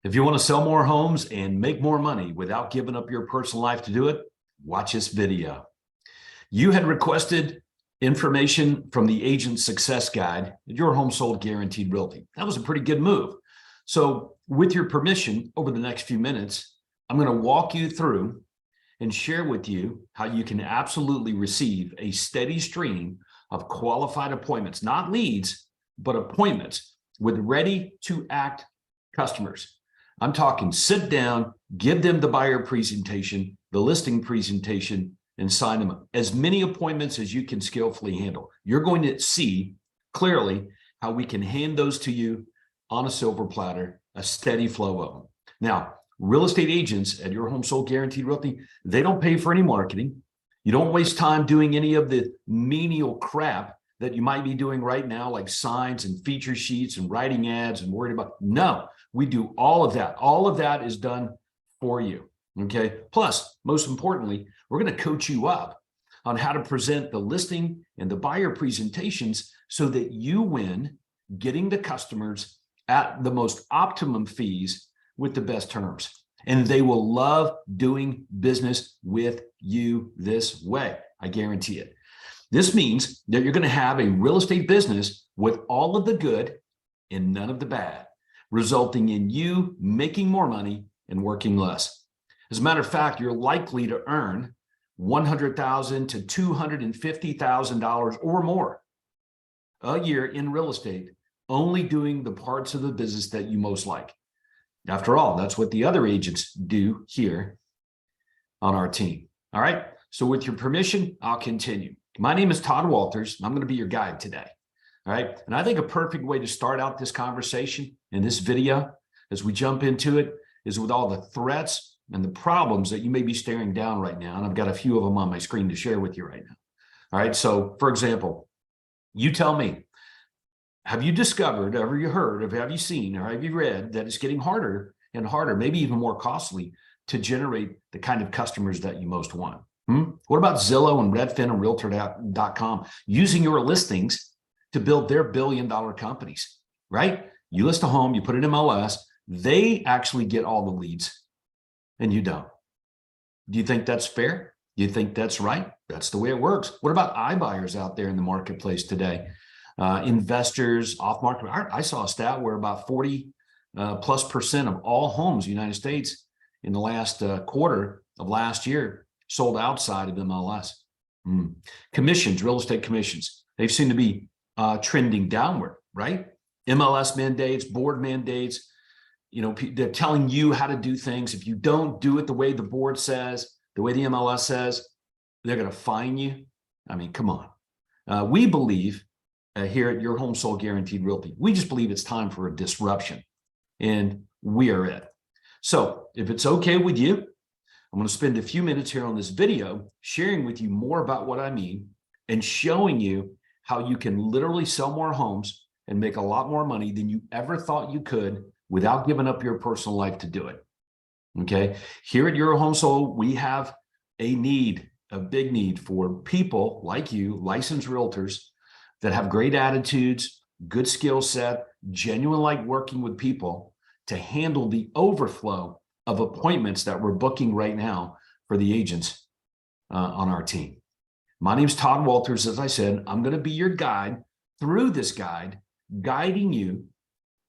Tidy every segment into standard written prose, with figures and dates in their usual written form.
If you want to sell more homes and make more money without giving up your personal life to do it, watch this video. You had requested information from the Agent Success Guide, Your Home Sold Guaranteed Realty. That was a pretty good move. So with your permission, over the next few minutes, I'm going to walk you through and share with you how you can absolutely receive a steady stream of qualified appointments, not leads, but appointments with ready-to-act customers. I'm talking sit down, give them the buyer presentation, the listing presentation, and sign them up. As many appointments as you can skillfully handle. You're going to see clearly how we can hand those to you on a silver platter, a steady flow of them. Now, real estate agents at Your Home Sold Guaranteed Realty, they don't pay for any marketing. You don't waste time doing any of the menial crap that you might be doing right now, like signs and feature sheets and writing ads and worried about. No, we do all of that. All of that is done for you. Okay. Plus, most importantly, we're going to coach you up on how to present the listing and the buyer presentations so that you win getting the customers at the most optimum fees with the best terms. And they will love doing business with you this way. I guarantee it. This means that you're going to have a real estate business with all of the good and none of the bad, resulting in you making more money and working less. As a matter of fact, you're likely to earn $100,000 to $250,000 or more a year in real estate, only doing the parts of the business that you most like. After all, that's what the other agents do here on our team. All right. So with your permission, I'll continue. My name is Todd Walters. I'm going to be your guide today. All right. And I think a perfect way to start out this conversation in this video, as we jump into it, is with all the threats and the problems that you may be staring down right now. And I've got a few of them on my screen to share with you right now. All right. So for example, you tell me, have you discovered, have you heard, have you seen, or have you read that it's getting harder and harder, maybe even more costly to generate the kind of customers that you most want? What about Zillow and Redfin and Realtor.com using your listings to build their billion-dollar companies, right? You list a home, you put it in MLS, they actually get all the leads and you don't. Do you think that's fair? Do you think that's right? That's the way it works. What about iBuyers out there in the marketplace today? Investors off market. I saw a stat where about 40% plus of all homes in the United States in the last quarter of last year sold outside of MLS. Commissions, real estate commissions, they seem to be trending downward, right? MLS mandates, board mandates, they're telling you how to do things. If you don't do it the way the board says, the way the MLS says, they're going to fine you. I mean, come on. We believe here at Your Home Sold Guaranteed Realty, we just believe it's time for a disruption, and we are it. So if it's okay with you, I'm going to spend a few minutes here on this video sharing with you more about what I mean and showing you how you can literally sell more homes and make a lot more money than you ever thought you could without giving up your personal life to do it. Okay. Here at Your Home Sold, we have a big need for people like you, licensed realtors that have great attitudes, good skill set, genuine like working with people to handle the overflow of appointments that we're booking right now for the agents on our team. My name's Todd Walters. As I said, I'm going to be your guide through this guide, guiding you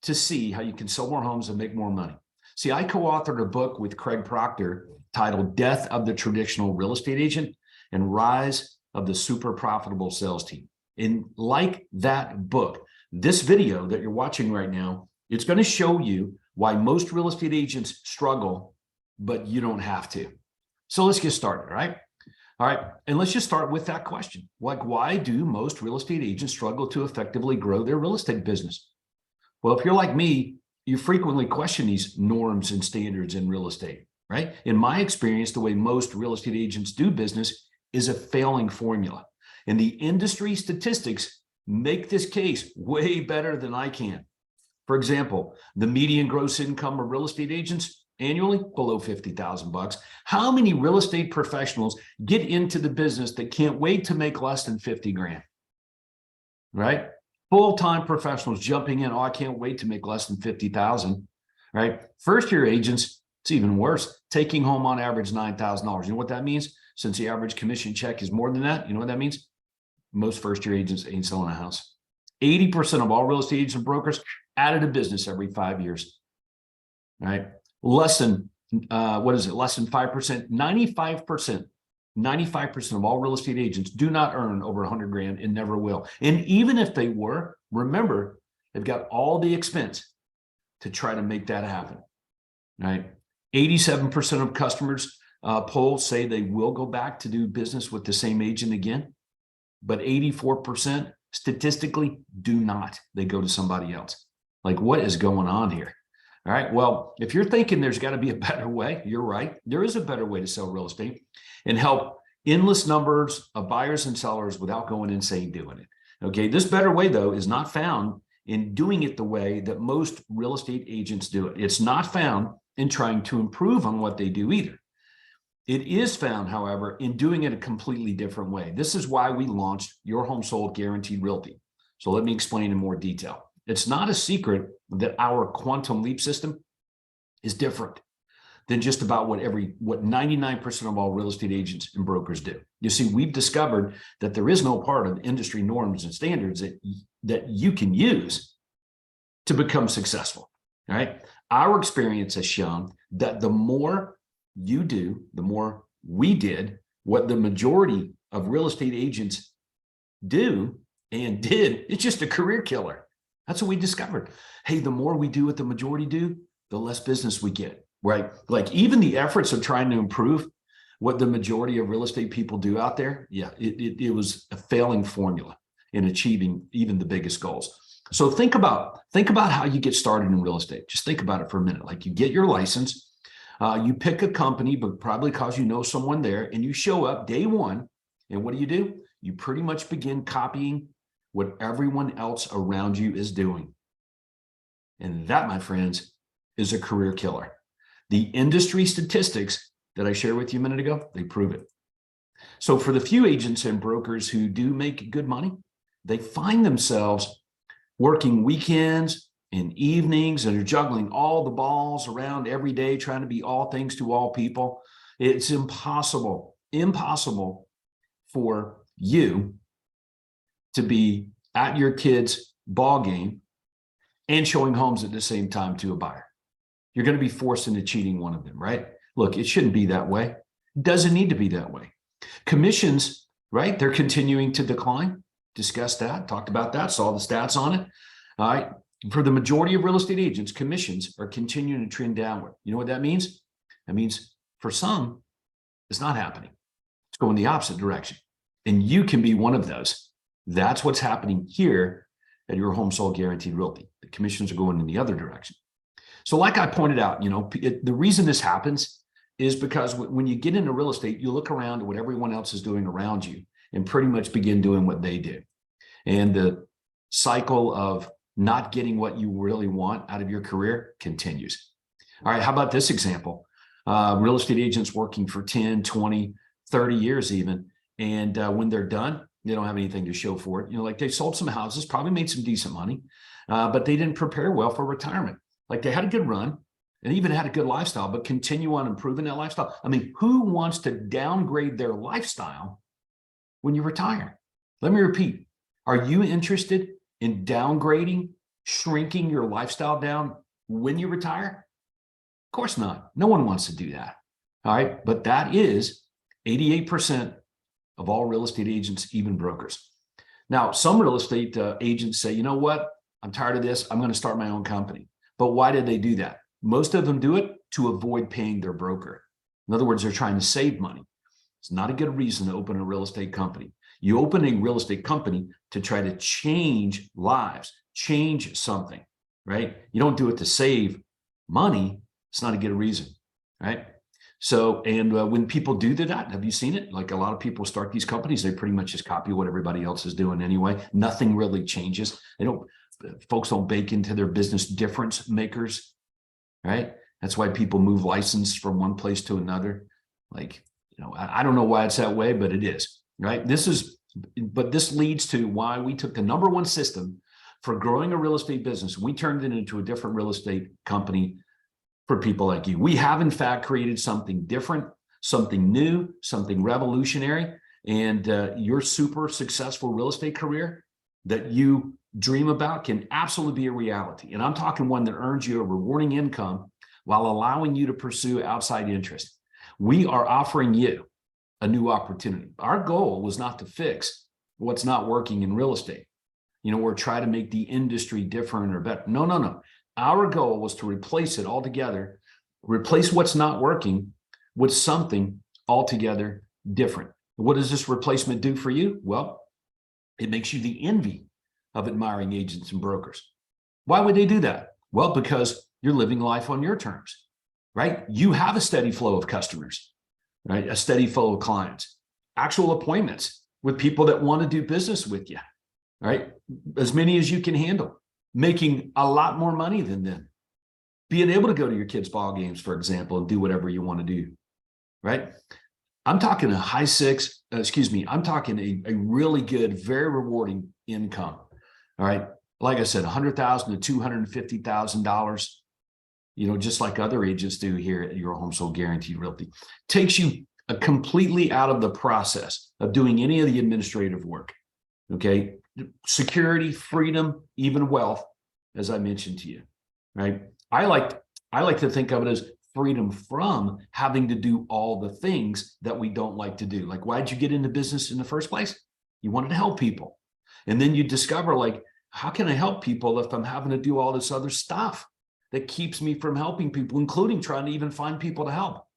to see how you can sell more homes and make more money. See, I co-authored a book with Craig Proctor titled Death of the Traditional Real Estate Agent and Rise of the Super Profitable Sales Team. And like that book, this video that you're watching right now, it's going to show you why most real estate agents struggle, but you don't have to. So let's get started, right? All right. And let's just start with that question. Like, why do most real estate agents struggle to effectively grow their real estate business? Well, if you're like me, you frequently question these norms and standards in real estate, right? In my experience, the way most real estate agents do business is a failing formula. And the industry statistics make this case way better than I can. For example, the median gross income of real estate agents annually below $50,000. How many real estate professionals get into the business that can't wait to make less than 50 grand? Right? Full-time professionals jumping in. Oh, I can't wait to make less than 50,000. right? First year agents, it's even worse, taking home on average $9,000. You know what that means? Since the average commission check is more than that, you know what that means? Most first year agents ain't selling a house. 80% of all real estate agents and brokers added a business every 5 years, right? Less than, less than 5%, 95% of all real estate agents do not earn over 100 grand and never will. And even if they were, remember, they've got all the expense to try to make that happen, right? 87% of customers polls say they will go back to do business with the same agent again, but 84% statistically do not. They go to somebody else. Like, what is going on here? All right. Well, if you're thinking there's got to be a better way, you're right. There is a better way to sell real estate and help endless numbers of buyers and sellers without going insane doing it. Okay. This better way, though, is not found in doing it the way that most real estate agents do it. It's not found in trying to improve on what they do either. It is found, however, in doing it a completely different way. This is why we launched Your Home Sold Guaranteed Realty. So let me explain in more detail. It's not a secret that our quantum leap system is different than just about what 99% of all real estate agents and brokers do. You see, we've discovered that there is no part of industry norms and standards that you can use to become successful. All right. Our experience has shown that the more you do, the more we did what the majority of real estate agents do and did, it's just a career killer. That's what we discovered. Hey, the more we do what the majority do, the less business we get, right? Like even the efforts of trying to improve what the majority of real estate people do out there, yeah, it was a failing formula in achieving even the biggest goals. So think about how you get started in real estate. Just think about it for a minute. Like you get your license, you pick a company, but probably because you know someone there, and you show up day one. And what do? You pretty much begin copying what everyone else around you is doing. And that, my friends, is a career killer. The industry statistics that I shared with you a minute ago, they prove it. So for the few agents and brokers who do make good money, they find themselves working weekends and evenings, and they're juggling all the balls around every day, trying to be all things to all people. It's impossible for you to be at your kid's ball game and showing homes at the same time to a buyer. You're going to be forced into cheating one of them, right? Look, it shouldn't be that way. It doesn't need to be that way. Commissions, right? They're continuing to decline. Discussed that, talked about that, saw the stats on it. All right. For the majority of real estate agents, commissions are continuing to trend downward. You know what that means? That means for some, it's not happening. It's going the opposite direction. And you can be one of those. That's what's happening here at Your Home Sold Guaranteed Realty. The commissions are going in the other direction. So like I pointed out, the reason this happens is because when you get into real estate, you look around at what everyone else is doing around you and pretty much begin doing what they do. And the cycle of not getting what you really want out of your career continues. All right, how about this example? Real estate agents working for 10, 20, 30 years even. And when they're done, they don't have anything to show for it. Like they sold some houses, probably made some decent money, but they didn't prepare well for retirement. Like they had a good run and even had a good lifestyle, but continue on improving that lifestyle. I mean, who wants to downgrade their lifestyle when you retire? Let me repeat. Are you interested in downgrading, shrinking your lifestyle down when you retire? Of course not. No one wants to do that. All right. But that is 88% of all real estate agents, even brokers. Now, some real estate agents say, you know what? I'm tired of this. I'm going to start my own company. But why did they do that? Most of them do it to avoid paying their broker. In other words, they're trying to save money. It's not a good reason to open a real estate company. You open a real estate company to try to change lives, change something, right? You don't do it to save money. It's not a good reason, right? So, and when people do that, have you seen it? Like a lot of people start these companies, they pretty much just copy what everybody else is doing anyway. Nothing really changes. Folks don't bake into their business difference makers, right? That's why people move license from one place to another. Like, I don't know why it's that way, but it is, right? But this leads to why we took the number one system for growing a real estate business. We turned it into a different real estate company for people like you. We have, in fact, created something different, something new, something revolutionary, and your super successful real estate career that you dream about can absolutely be a reality. And I'm talking one that earns you a rewarding income while allowing you to pursue outside interest. We are offering you a new opportunity. Our goal was not to fix what's not working in real estate, or try to make the industry different or better. No, no, no. Our goal was to replace it altogether, replace what's not working with something altogether different. What does this replacement do for you? Well, it makes you the envy of admiring agents and brokers. Why would they do that? Well, because you're living life on your terms, right? You have a steady flow of customers, right? A steady flow of clients, actual appointments with people that want to do business with you, right? As many as you can handle, making a lot more money than them, being able to go to your kids' ball games, for example, and do whatever you want to do, right? I'm talking I'm talking a really good, very rewarding income. All right. Like I said, $100,000 to $250,000, just like other agents do here at Your Home Sold Guaranteed Realty. Takes you completely out of the process of doing any of the administrative work. Okay. Security, freedom, even wealth, as I mentioned to you, right? I like to think of it as freedom from having to do all the things that we don't like to do. Like, why'd you get into business in the first place? You wanted to help people. And then you discover, like, how can I help people if I'm having to do all this other stuff that keeps me from helping people, including trying to even find people to help?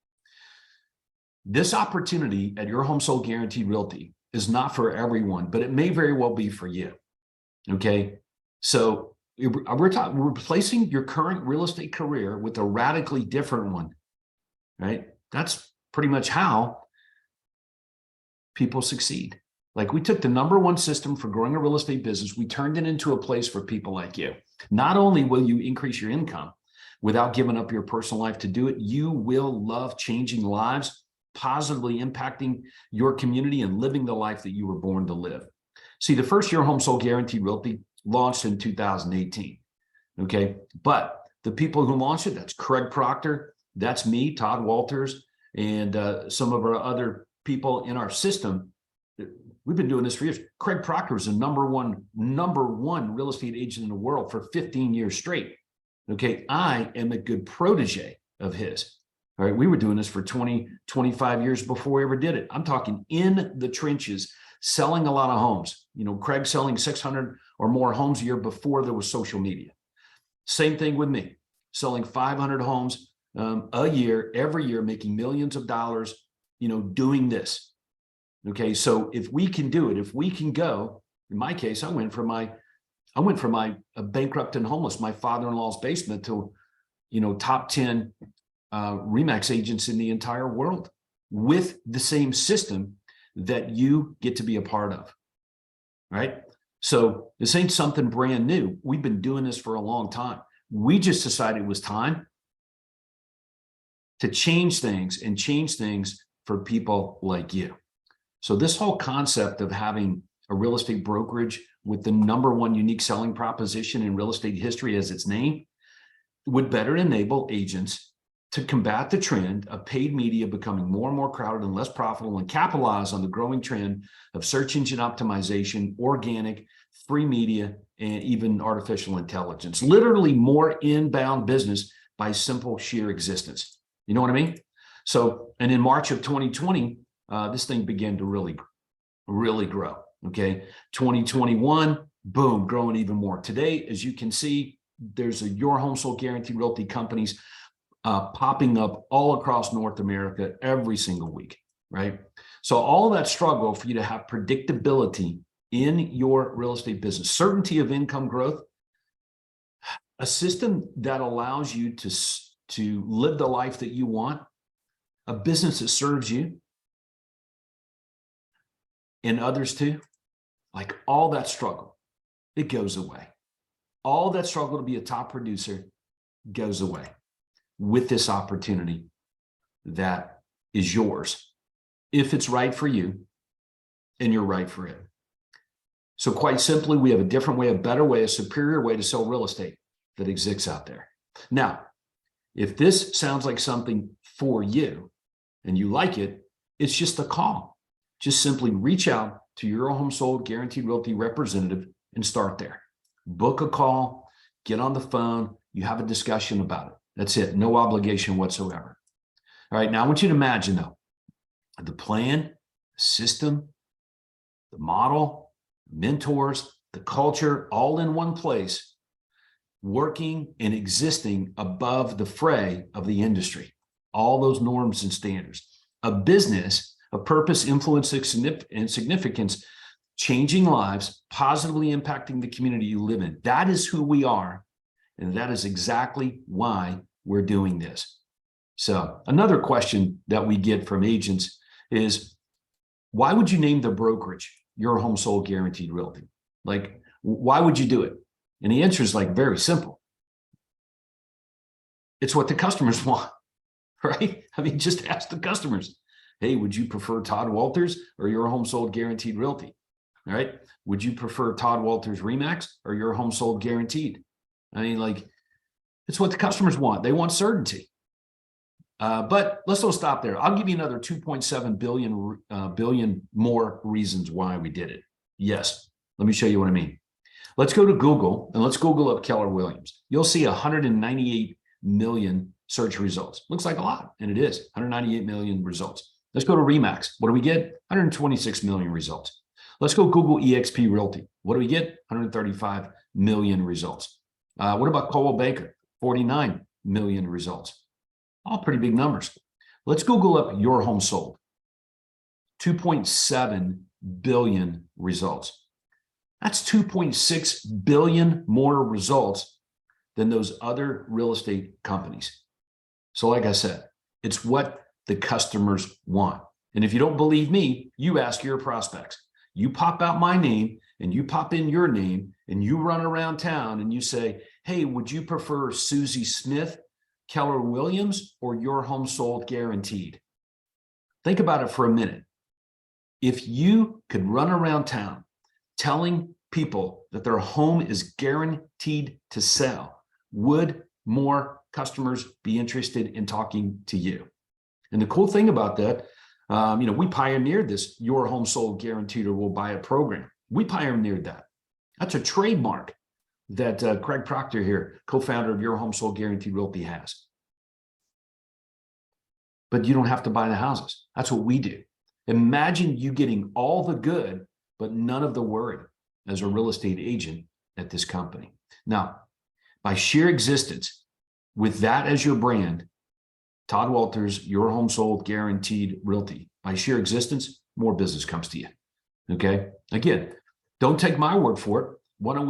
This opportunity at Your Home Sold Guaranteed Realty is not for everyone, but it may very well be for you. Okay. So we're replacing your current real estate career with a radically different one, right? That's pretty much how people succeed. Like, we took the #1 system for growing a real estate business, we turned it into a place for people like you. Not only will you increase your income without giving up your personal life to do it, you will love changing lives, positively impacting your community, and living the life that you were born to live. See, the first Your Home Sold Guaranteed Realty launched in 2018. Okay. But the people who launched it, that's Craig Proctor, that's me, Todd Walters, and some of our other people in our system. We've been doing this for years. Craig Proctor is the number one real estate agent in the world for 15 years straight. Okay. I am a good protege of his. All right. We were doing this for 20, 25 years before we ever did it. I'm talking in the trenches, selling a lot of homes. Craig selling 600 or more homes a year before there was social media. Same thing with me, selling 500 homes a year, every year, making millions of dollars, doing this. Okay. So if we can do it, if we can go, in my case, I went from my bankrupt and homeless, my father-in-law's basement, to, top 10 RE/MAX agents in the entire world with the same system that you get to be a part of, right? So this ain't something brand new. We've been doing this for a long time. We just decided it was time to change things, and change things for people like you. So this whole concept of having a real estate brokerage with the #1 unique selling proposition in real estate history as its name would better enable agents to combat the trend of paid media becoming more and more crowded and less profitable, and capitalize on the growing trend of search engine optimization, organic, free media, and even artificial intelligence. Literally more inbound business by simple sheer existence. You know what I mean? So, and in March of 2020, this thing began to really grow. Okay. 2021, boom, growing even more. Today, as you can see, there's a Your Home Sold Guaranteed Realty companies popping up all across North America every single week, right? So all that struggle for you to have predictability in your real estate business, certainty of income growth, a system that allows you to live the life that you want, a business that serves you and others too, like all that struggle, it goes away. All that struggle to be a top producer goes away with this opportunity that is yours, if it's right for you and you're right for it. So quite simply, we have a different way, a better way, a superior way to sell real estate that exists out there. Now, If this sounds like something for you and you like it, it's just a call. Just simply reach out to your home sold guaranteed realty representative and start there. Book a call, get on the phone, you have a discussion about it. That's it. No obligation whatsoever. All right. Now I want you to imagine though, the plan, the system, the model, mentors, the culture, all in one place, working and existing above the fray of the industry, all those norms and standards. A business, a purpose, influence, and significance, changing lives, positively impacting the community you live in. That is who we are. And that is exactly why we're doing this. So another question that we get from agents is, why would you name the brokerage Your Home Sold Guaranteed Realty? Like, why would you do it? And the answer is like very simple. It's what the customers want, right? I mean, just ask the customers. Hey, would you prefer Todd Walters or Your Home Sold Guaranteed Realty? All right. Would you prefer Todd Walters Remax or Your Home Sold Guaranteed? I mean, like, it's what the customers want. They want certainty. But let's not stop there. I'll give you another 2.7 billion more reasons why we did it. Yes. Let me show you what I mean. Let's go to Google and let's Google up Keller Williams. You'll see 198 million search results. Looks like a lot, and it is 198 million results. Let's go to Remax. What do we get? 126 million results. Let's go Google eXp Realty. What do we get? 135 million results. What about Coldwell Banker? 49 million results. All pretty big numbers. Let's Google up Your Home Sold. 2.7 billion results. That's 2.6 billion more results than those other real estate companies. So like I said, it's what the customers want. And if you don't believe me, you ask your prospects. You pop out my name and you pop in your name and you run around town and you say, hey, would you prefer Susie Smith, Keller Williams, or Your Home Sold Guaranteed? Think about it for a minute. If you could run around town telling people that their home is guaranteed to sell, would more customers be interested in talking to you? And the cool thing about that, we pioneered this Your Home Sold Guaranteed or We'll Buy It program. We pioneered that. That's a trademark that Craig Proctor here, co-founder of Your Home Sold Guaranteed Realty, has. But you don't have to buy the houses. That's what we do. Imagine you getting all the good, but none of the worry as a real estate agent at this company. Now, by sheer existence, with that as your brand, Todd Walters, Your Home Sold Guaranteed Realty, by sheer existence, more business comes to you. Okay. Again, don't take my word for it. Why don't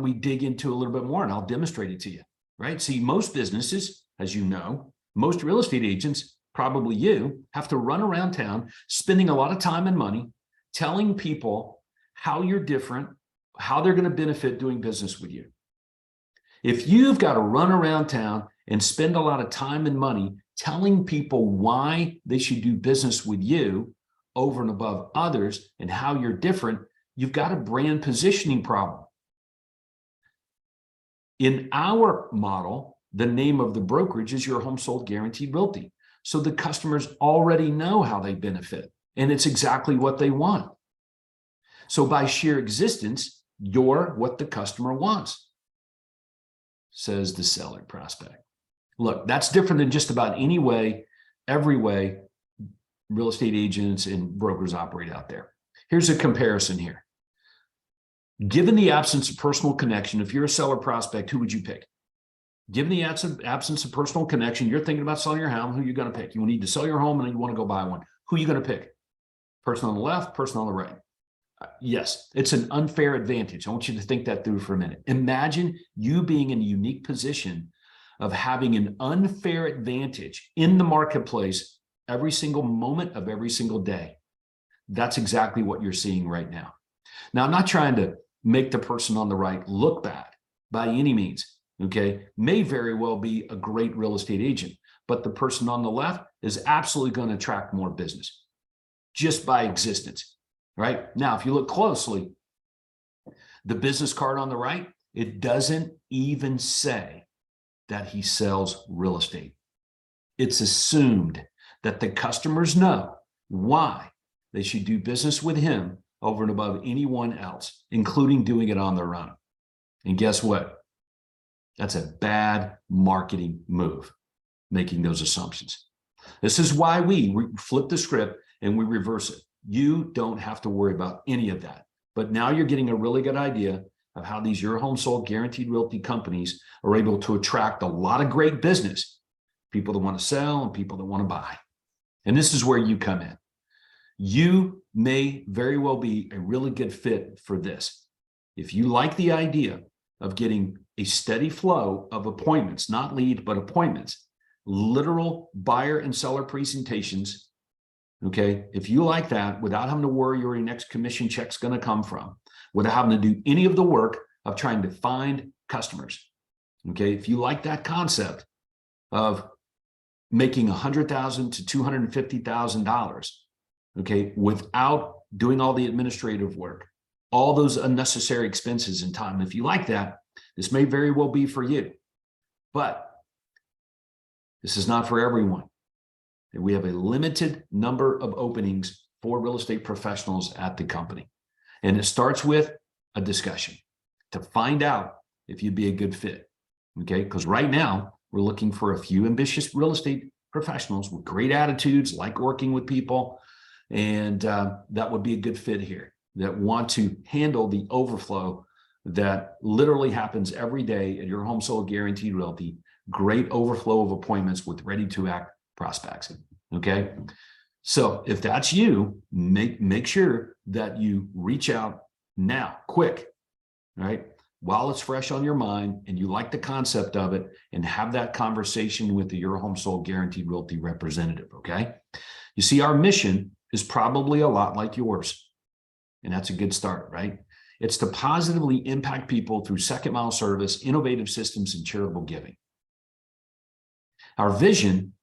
we dig into a little bit more and I'll demonstrate it to you, right? See, most businesses, as you know, most real estate agents, probably you, have to run around town, spending a lot of time and money, telling people how you're different, how they're going to benefit doing business with you. If you've got to run around town and spend a lot of time and money telling people why they should do business with you over and above others and how you're different, you've got a brand positioning problem. In our model, the name of the brokerage is Your Home Sold Guaranteed Realty. So the customers already know how they benefit, and it's exactly what they want. So by sheer existence, you're what the customer wants, says the seller prospect. Look, that's different than just about any way, every way real estate agents and brokers operate out there. Here's a comparison here. Given the absence of personal connection, if you're a seller prospect, who would you pick? Given the absence of personal connection, you're thinking about selling your home, who are you going to pick? You need to sell your home and you want to go buy one. Who are you going to pick? Person on the left, person on the right. Yes, it's an unfair advantage. I want you to think that through for a minute. Imagine you being in a unique position of having an unfair advantage in the marketplace every single moment of every single day. That's exactly what you're seeing right now. Now, I'm not trying to make the person on the right look bad by any means, okay? May very well be a great real estate agent, but the person on the left is absolutely going to attract more business just by existence, right? Now, if you look closely, the business card on the right, it doesn't even say that he sells real estate. It's assumed that the customers know why they should do business with him over and above anyone else, including doing it on their own. And guess what? That's a bad marketing move, making those assumptions. This is why we flip the script and we reverse it. You don't have to worry about any of that. But now you're getting a really good idea of how these Your Home Sold Guaranteed Realty companies are able to attract a lot of great business, people that want to sell and people that want to buy. And this is where you come in. You may very well be a really good fit for this. If you like the idea of getting a steady flow of appointments, not lead, but appointments, literal buyer and seller presentations, okay? If you like that, without having to worry where your next commission check's going to come from, without having to do any of the work of trying to find customers, okay? If you like that concept of making $100,000 to $250,000, okay, without doing all the administrative work, all those unnecessary expenses and time, if you like that, this may very well be for you. But this is not for everyone. We have a limited number of openings for real estate professionals at the company. And it starts with a discussion to find out if you'd be a good fit, okay? Because right now, we're looking for a few ambitious real estate professionals with great attitudes, like working with people, and that would be a good fit here, that want to handle the overflow that literally happens every day at Your Home Sold Guaranteed Realty. Great overflow of appointments with ready-to-act prospects, okay? So if that's you, make sure that you reach out now, quick, right? While it's fresh on your mind and you like the concept of it, and have that conversation with the Your Home Sold Guaranteed Realty representative, okay? You see, our mission is probably a lot like yours, and that's a good start, right? It's to positively impact people through second mile service, innovative systems, and charitable giving. Our vision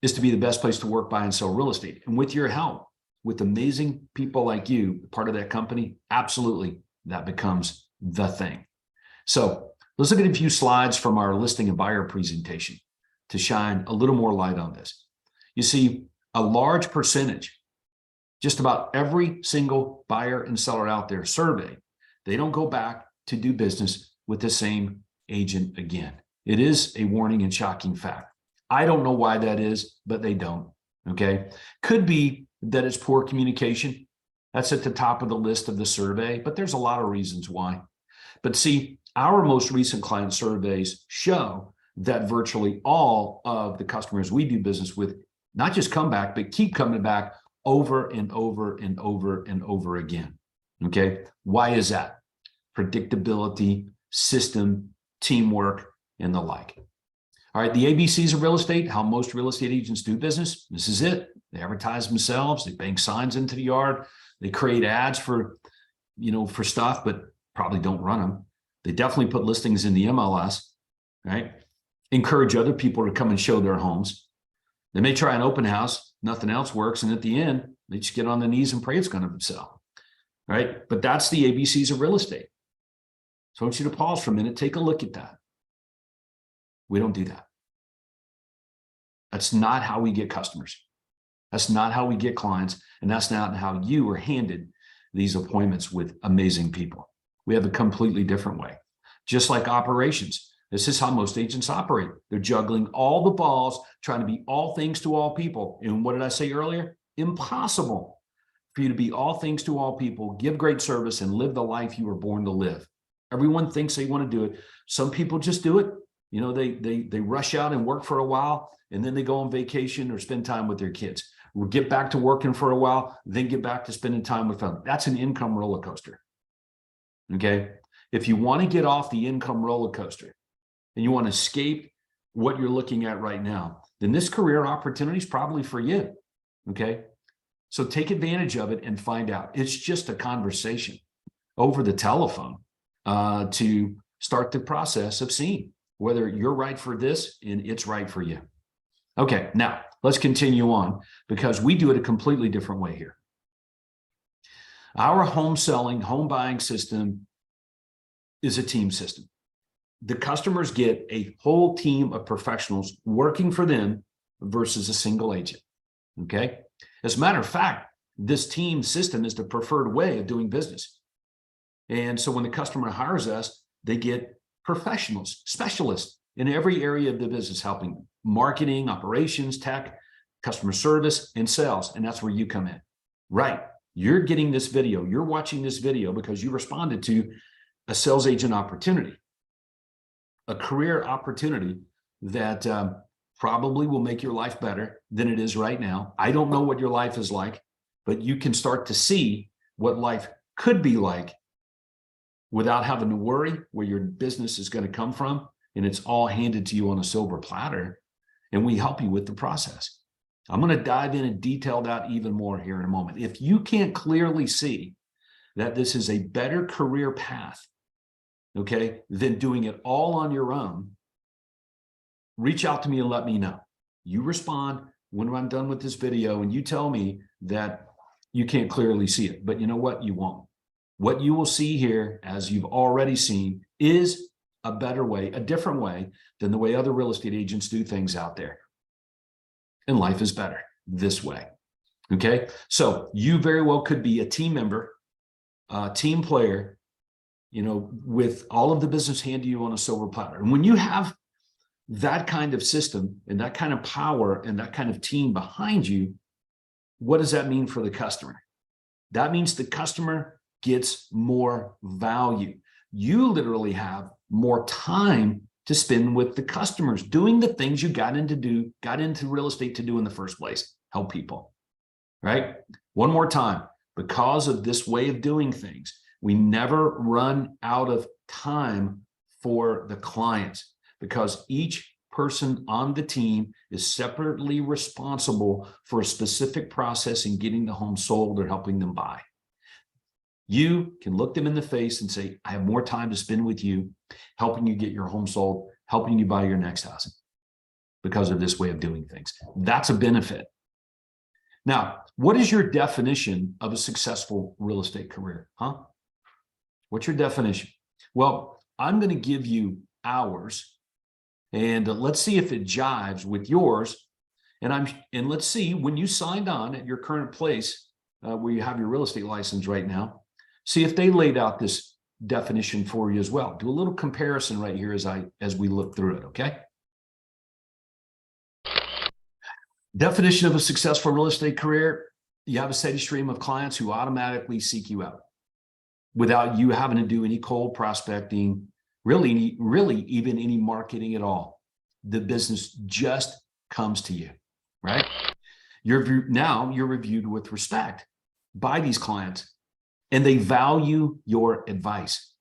is to be the best place to work, buy, and sell real estate. And with your help, with amazing people like you, part of that company, absolutely, that becomes the thing. So let's look at a few slides from our listing and buyer presentation to shine a little more light on this. You see, a large percentage, just about every single buyer and seller out there surveyed, they don't go back to do business with the same agent again. It is a warning and shocking fact. I don't know why that is, but they don't, okay? Could be that it's poor communication. That's at the top of the list of the survey, but there's a lot of reasons why. But see, our most recent client surveys show that virtually all of the customers we do business with not just come back, but keep coming back over and over and over and over again, okay? Why is that? Predictability, system, teamwork, and the like. All right, the ABCs of real estate, how most real estate agents do business. This is it. They advertise themselves. They bang signs into the yard. They create ads for, for stuff, but probably don't run them. They definitely put listings in the MLS, right? Encourage other people to come and show their homes. They may try an open house. Nothing else works. And at the end, they just get on their knees and pray it's going to sell, right? But that's the ABCs of real estate. So I want you to pause for a minute. Take a look at that. We don't do that. That's not how we get customers. That's not how we get clients. And that's not how you are handed these appointments with amazing people. We have a completely different way. Just like operations. This is how most agents operate. They're juggling all the balls, trying to be all things to all people. And what did I say earlier? Impossible for you to be all things to all people, give great service, and live the life you were born to live. Everyone thinks they want to do it. Some people just do it. They rush out and work for a while, and then they go on vacation or spend time with their kids. We'll get back to working for a while, then get back to spending time with them. That's an income roller coaster. Okay. If you want to get off the income roller coaster and you want to escape what you're looking at right now, then this career opportunity is probably for you. Okay. So take advantage of it and find out. It's just a conversation over the telephone to start the process of seeing whether you're right for this and it's right for you. Okay, now let's continue on because we do it a completely different way here. Our home selling, home buying system is a team system. the customers get a whole team of professionals working for them versus a single agent. Okay. As a matter of fact, this team system is the preferred way of doing business. And so when the customer hires us, they get professionals, specialists in every area of the business, helping them. Marketing, operations, tech, customer service, and sales. And that's where you come in. Right. You're getting this video. You're watching this video because you responded to a sales agent opportunity, a career opportunity that probably will make your life better than it is right now. I don't know what your life is like, but you can start to see what life could be like without having to worry where your business is going to come from. And it's all handed to you on a silver platter. And we help you with the process. I'm going to dive in and detail that even more here in a moment. If you can't clearly see that this is a better career path, okay, than doing it all on your own, reach out to me and let me know. You respond when I'm done with this video and you tell me that you can't clearly see it. But you know what? You won't. What you will see here, as you've already seen, is a better way, a different way than the way other real estate agents do things out there. And life is better this way. Okay. So you very well could be a team member, a team player, you know, with all of the business handed to you on a silver platter. And when you have that kind of system and that kind of power and that kind of team behind you, what does that mean for the customer? That means the customer gets more value. You literally have more time to spend with the customers, doing the things you got into real estate to do in the first place, help people, right? One more time, because of this way of doing things, we never run out of time for the clients because each person on the team is separately responsible for a specific process in getting the home sold or helping them buy. You can look them in the face and say, I have more time to spend with you, helping you get your home sold, helping you buy your next house because of this way of doing things. That's a benefit. Now, what is your definition of a successful real estate career? What's your definition? Well, I'm going to give you ours and let's see if it jives with yours. And let's see, when you signed on at your current place where you have your real estate license right now, see if they laid out this definition for you as well. Do a little comparison right here as we look through it, okay? Definition of a successful real estate career: you have a steady stream of clients who automatically seek you out without you having to do any cold prospecting, really even any marketing at all. The business just comes to you, right? Now you're reviewed with respect by these clients, and they value your advice.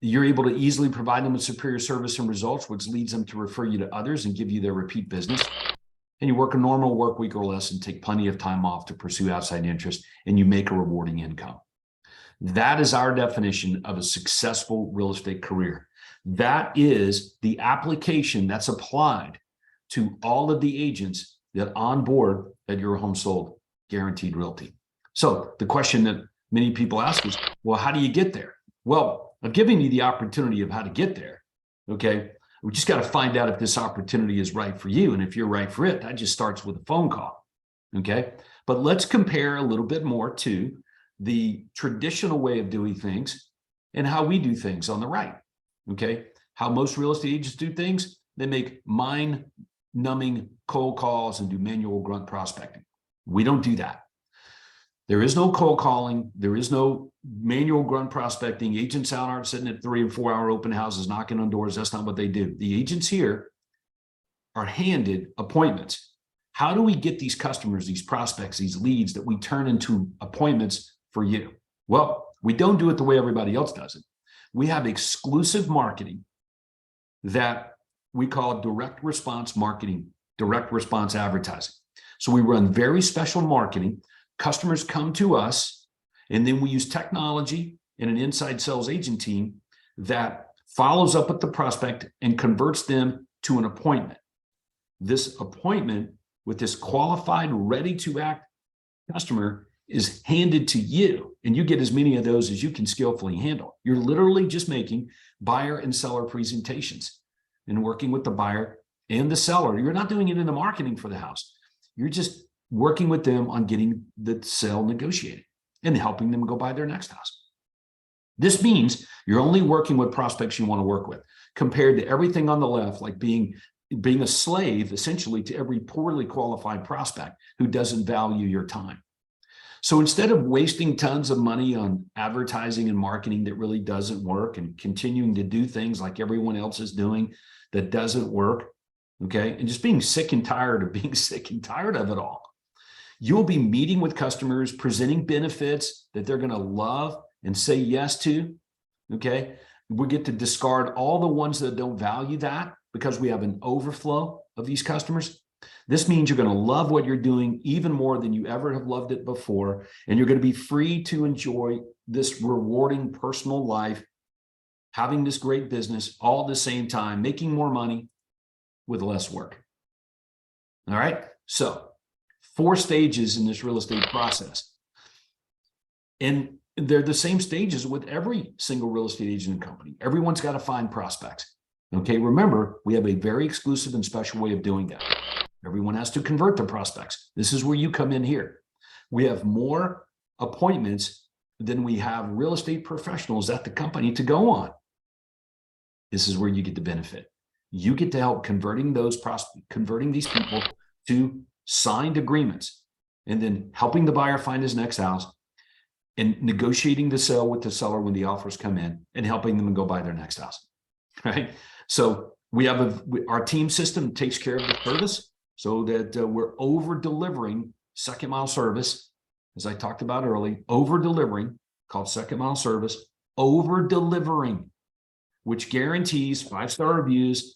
You're able to easily provide them with superior service and results, which leads them to refer you to others and give you their repeat business. And you work a normal work week or less and take plenty of time off to pursue outside interest, and you make a rewarding income. That is our definition of a successful real estate career. That is the application that's applied to all of the agents that onboard at Your Home Sold Guaranteed Realty. So the question that many people ask is, well, how do you get there? Well, I'm giving you the opportunity of how to get there. Okay. We just got to find out if this opportunity is right for you. And if you're right for it, that just starts with a phone call. Okay. But let's compare a little bit more to the traditional way of doing things and how we do things on the right. Okay. How most real estate agents do things: they make mind-numbing cold calls and do manual grunt prospecting. We don't do that. There is no cold calling. There is no manual grunt prospecting. Agents out aren't sitting at 3 and 4 hour open houses knocking on doors. That's not what they do. The agents here are handed appointments. How do we get these customers, these prospects, these leads that we turn into appointments for you? Well, we don't do it the way everybody else does it. We have exclusive marketing that we call direct response marketing, direct response advertising. So we run very special marketing. Customers come to us, and then we use technology and an inside sales agent team that follows up with the prospect and converts them to an appointment. This appointment with this qualified, ready to act customer is handed to you, and you get as many of those as you can skillfully handle. You're literally just making buyer and seller presentations and working with the buyer and the seller. You're not doing it in the marketing for the house. You're just working with them on getting the sale negotiated and helping them go buy their next house. This means you're only working with prospects you want to work with, compared to everything on the left, like being a slave essentially to every poorly qualified prospect who doesn't value your time. So instead of wasting tons of money on advertising and marketing that really doesn't work and continuing to do things like everyone else is doing that doesn't work, okay, and just being sick and tired of being sick and tired of it all, you'll be meeting with customers, presenting benefits that they're going to love and say yes to, okay? We get to discard all the ones that don't value that because we have an overflow of these customers. This means you're going to love what you're doing even more than you ever have loved it before, and you're going to be free to enjoy this rewarding personal life, having this great business all at the same time, making more money with less work. All right, so 4 stages in this real estate process. And they're the same stages with every single real estate agent and company. Everyone's got to find prospects. Okay, remember, we have a very exclusive and special way of doing that. Everyone has to convert to prospects. This is where you come in here. We have more appointments than we have real estate professionals at the company to go on. This is where you get the benefit. You get to help converting these people to signed agreements, and then helping the buyer find his next house, and negotiating the sale with the seller when the offers come in, and helping them go buy their next house, right? So we have our team system takes care of the service so that we're over delivering second mile service, as I talked about earlier, over delivering, called second mile service, over delivering, which guarantees 5-star reviews,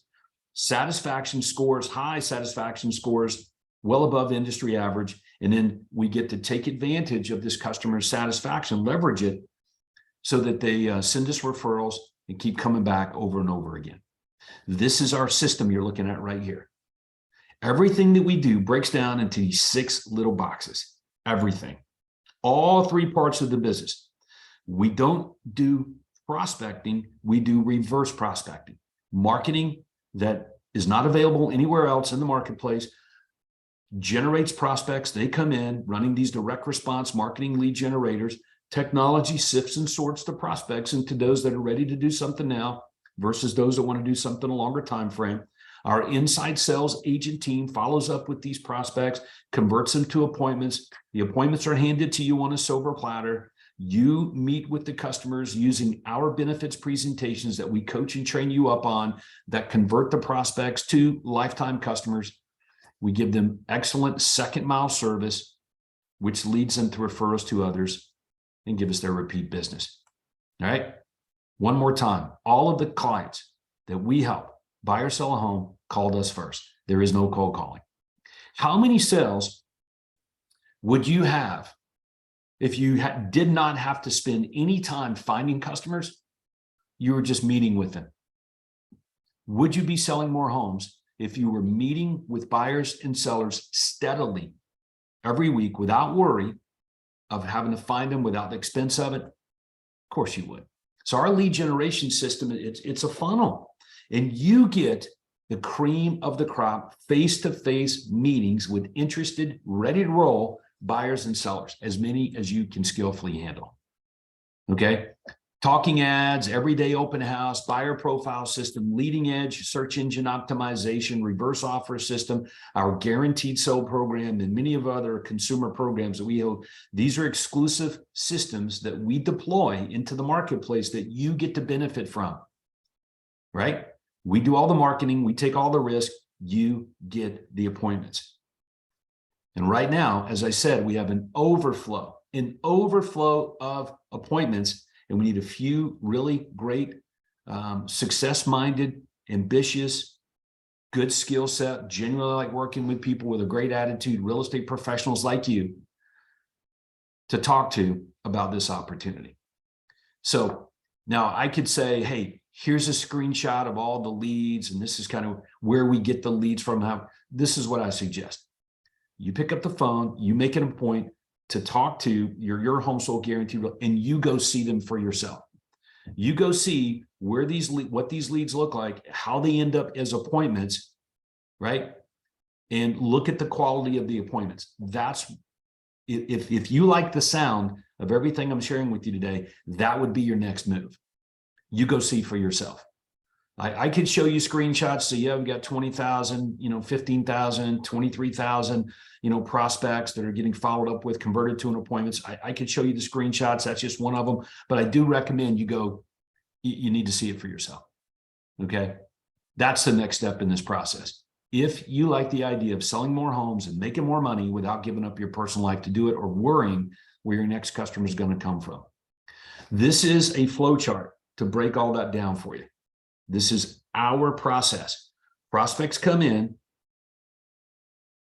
satisfaction scores, high satisfaction scores, well above industry average. And then we get to take advantage of this customer's satisfaction, leverage it so that they send us referrals and keep coming back over and over again. This is our system you're looking at right here. Everything that we do breaks down into these 6 little boxes. Everything, all 3 parts of the business. We don't do prospecting, we do reverse prospecting. Marketing that is not available anywhere else in the marketplace generates prospects. They come in running these direct response marketing lead generators. Technology sifts and sorts the prospects into those that are ready to do something now versus those that want to do something a longer time frame. Our inside sales agent team follows up with these prospects, converts them to appointments. The appointments are handed to you on a silver platter. You meet with the customers using our benefits presentations that we coach and train you up on that convert the prospects to lifetime customers. We give them excellent second mile service, which leads them to refer us to others and give us their repeat business. All right. One more time. All of the clients that we help buy or sell a home called us first. There is no cold calling. How many sales would you have if you did not have to spend any time finding customers? You were just meeting with them. Would you be selling more homes if you were meeting with buyers and sellers steadily every week without worry of having to find them, without the expense of it? Of course you would. So our lead generation system, it's a funnel, and you get the cream of the crop, face-to-face meetings with interested, ready to roll buyers and sellers, as many as you can skillfully handle. Okay. Talking ads, everyday open house, buyer profile system, leading edge search engine optimization, reverse offer system, our guaranteed sale program, and many of other consumer programs that we hold. These are exclusive systems that we deploy into the marketplace that you get to benefit from, right? We do all the marketing, we take all the risk, you get the appointments. And right now, as I said, we have an overflow of appointments. And we need a few really great, success-minded, ambitious, good skill set, genuinely like working with people with a great attitude, real estate professionals like you to talk to about this opportunity. So now I could say, hey, here's a screenshot of all the leads, and this is kind of where we get the leads from. This is what I suggest. You pick up the phone, you make an appointment to talk to your home sold guarantee, and you go see them for yourself. You go see where what these leads look like, how they end up as appointments, right? And look at the quality of the appointments. That's if you like the sound of everything I'm sharing with you today, that would be your next move. You go see for yourself. I could show you screenshots. So yeah, we've got 20,000, 15,000, 23,000, prospects that are getting followed up with, converted to an appointments. I could show you the screenshots. That's just one of them. But I do recommend you need to see it for yourself. Okay. That's the next step in this process. If you like the idea of selling more homes and making more money without giving up your personal life to do it, or worrying where your next customer is going to come from, this is a flow chart to break all that down for you. This is our process. Prospects come in,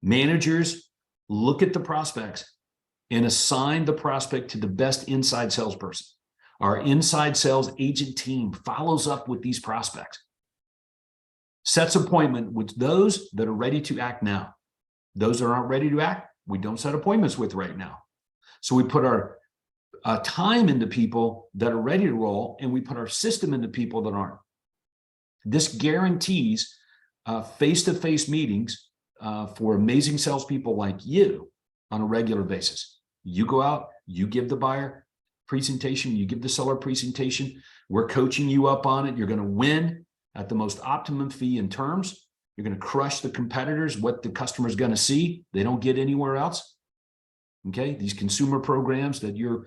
managers look at the prospects and assign the prospect to the best inside salesperson. Our inside sales agent team follows up with these prospects, sets appointment with those that are ready to act now. Those that aren't ready to act, we don't set appointments with right now. So we put our time into people that are ready to roll, and we put our system into people that aren't. This guarantees face-to-face meetings for amazing salespeople like you on a regular basis. You go out, you give the buyer presentation, you give the seller presentation. We're coaching you up on it. You're going to win at the most optimum fee and terms. You're going to crush the competitors, what the customer is going to see. They don't get anywhere else. Okay, these consumer programs that you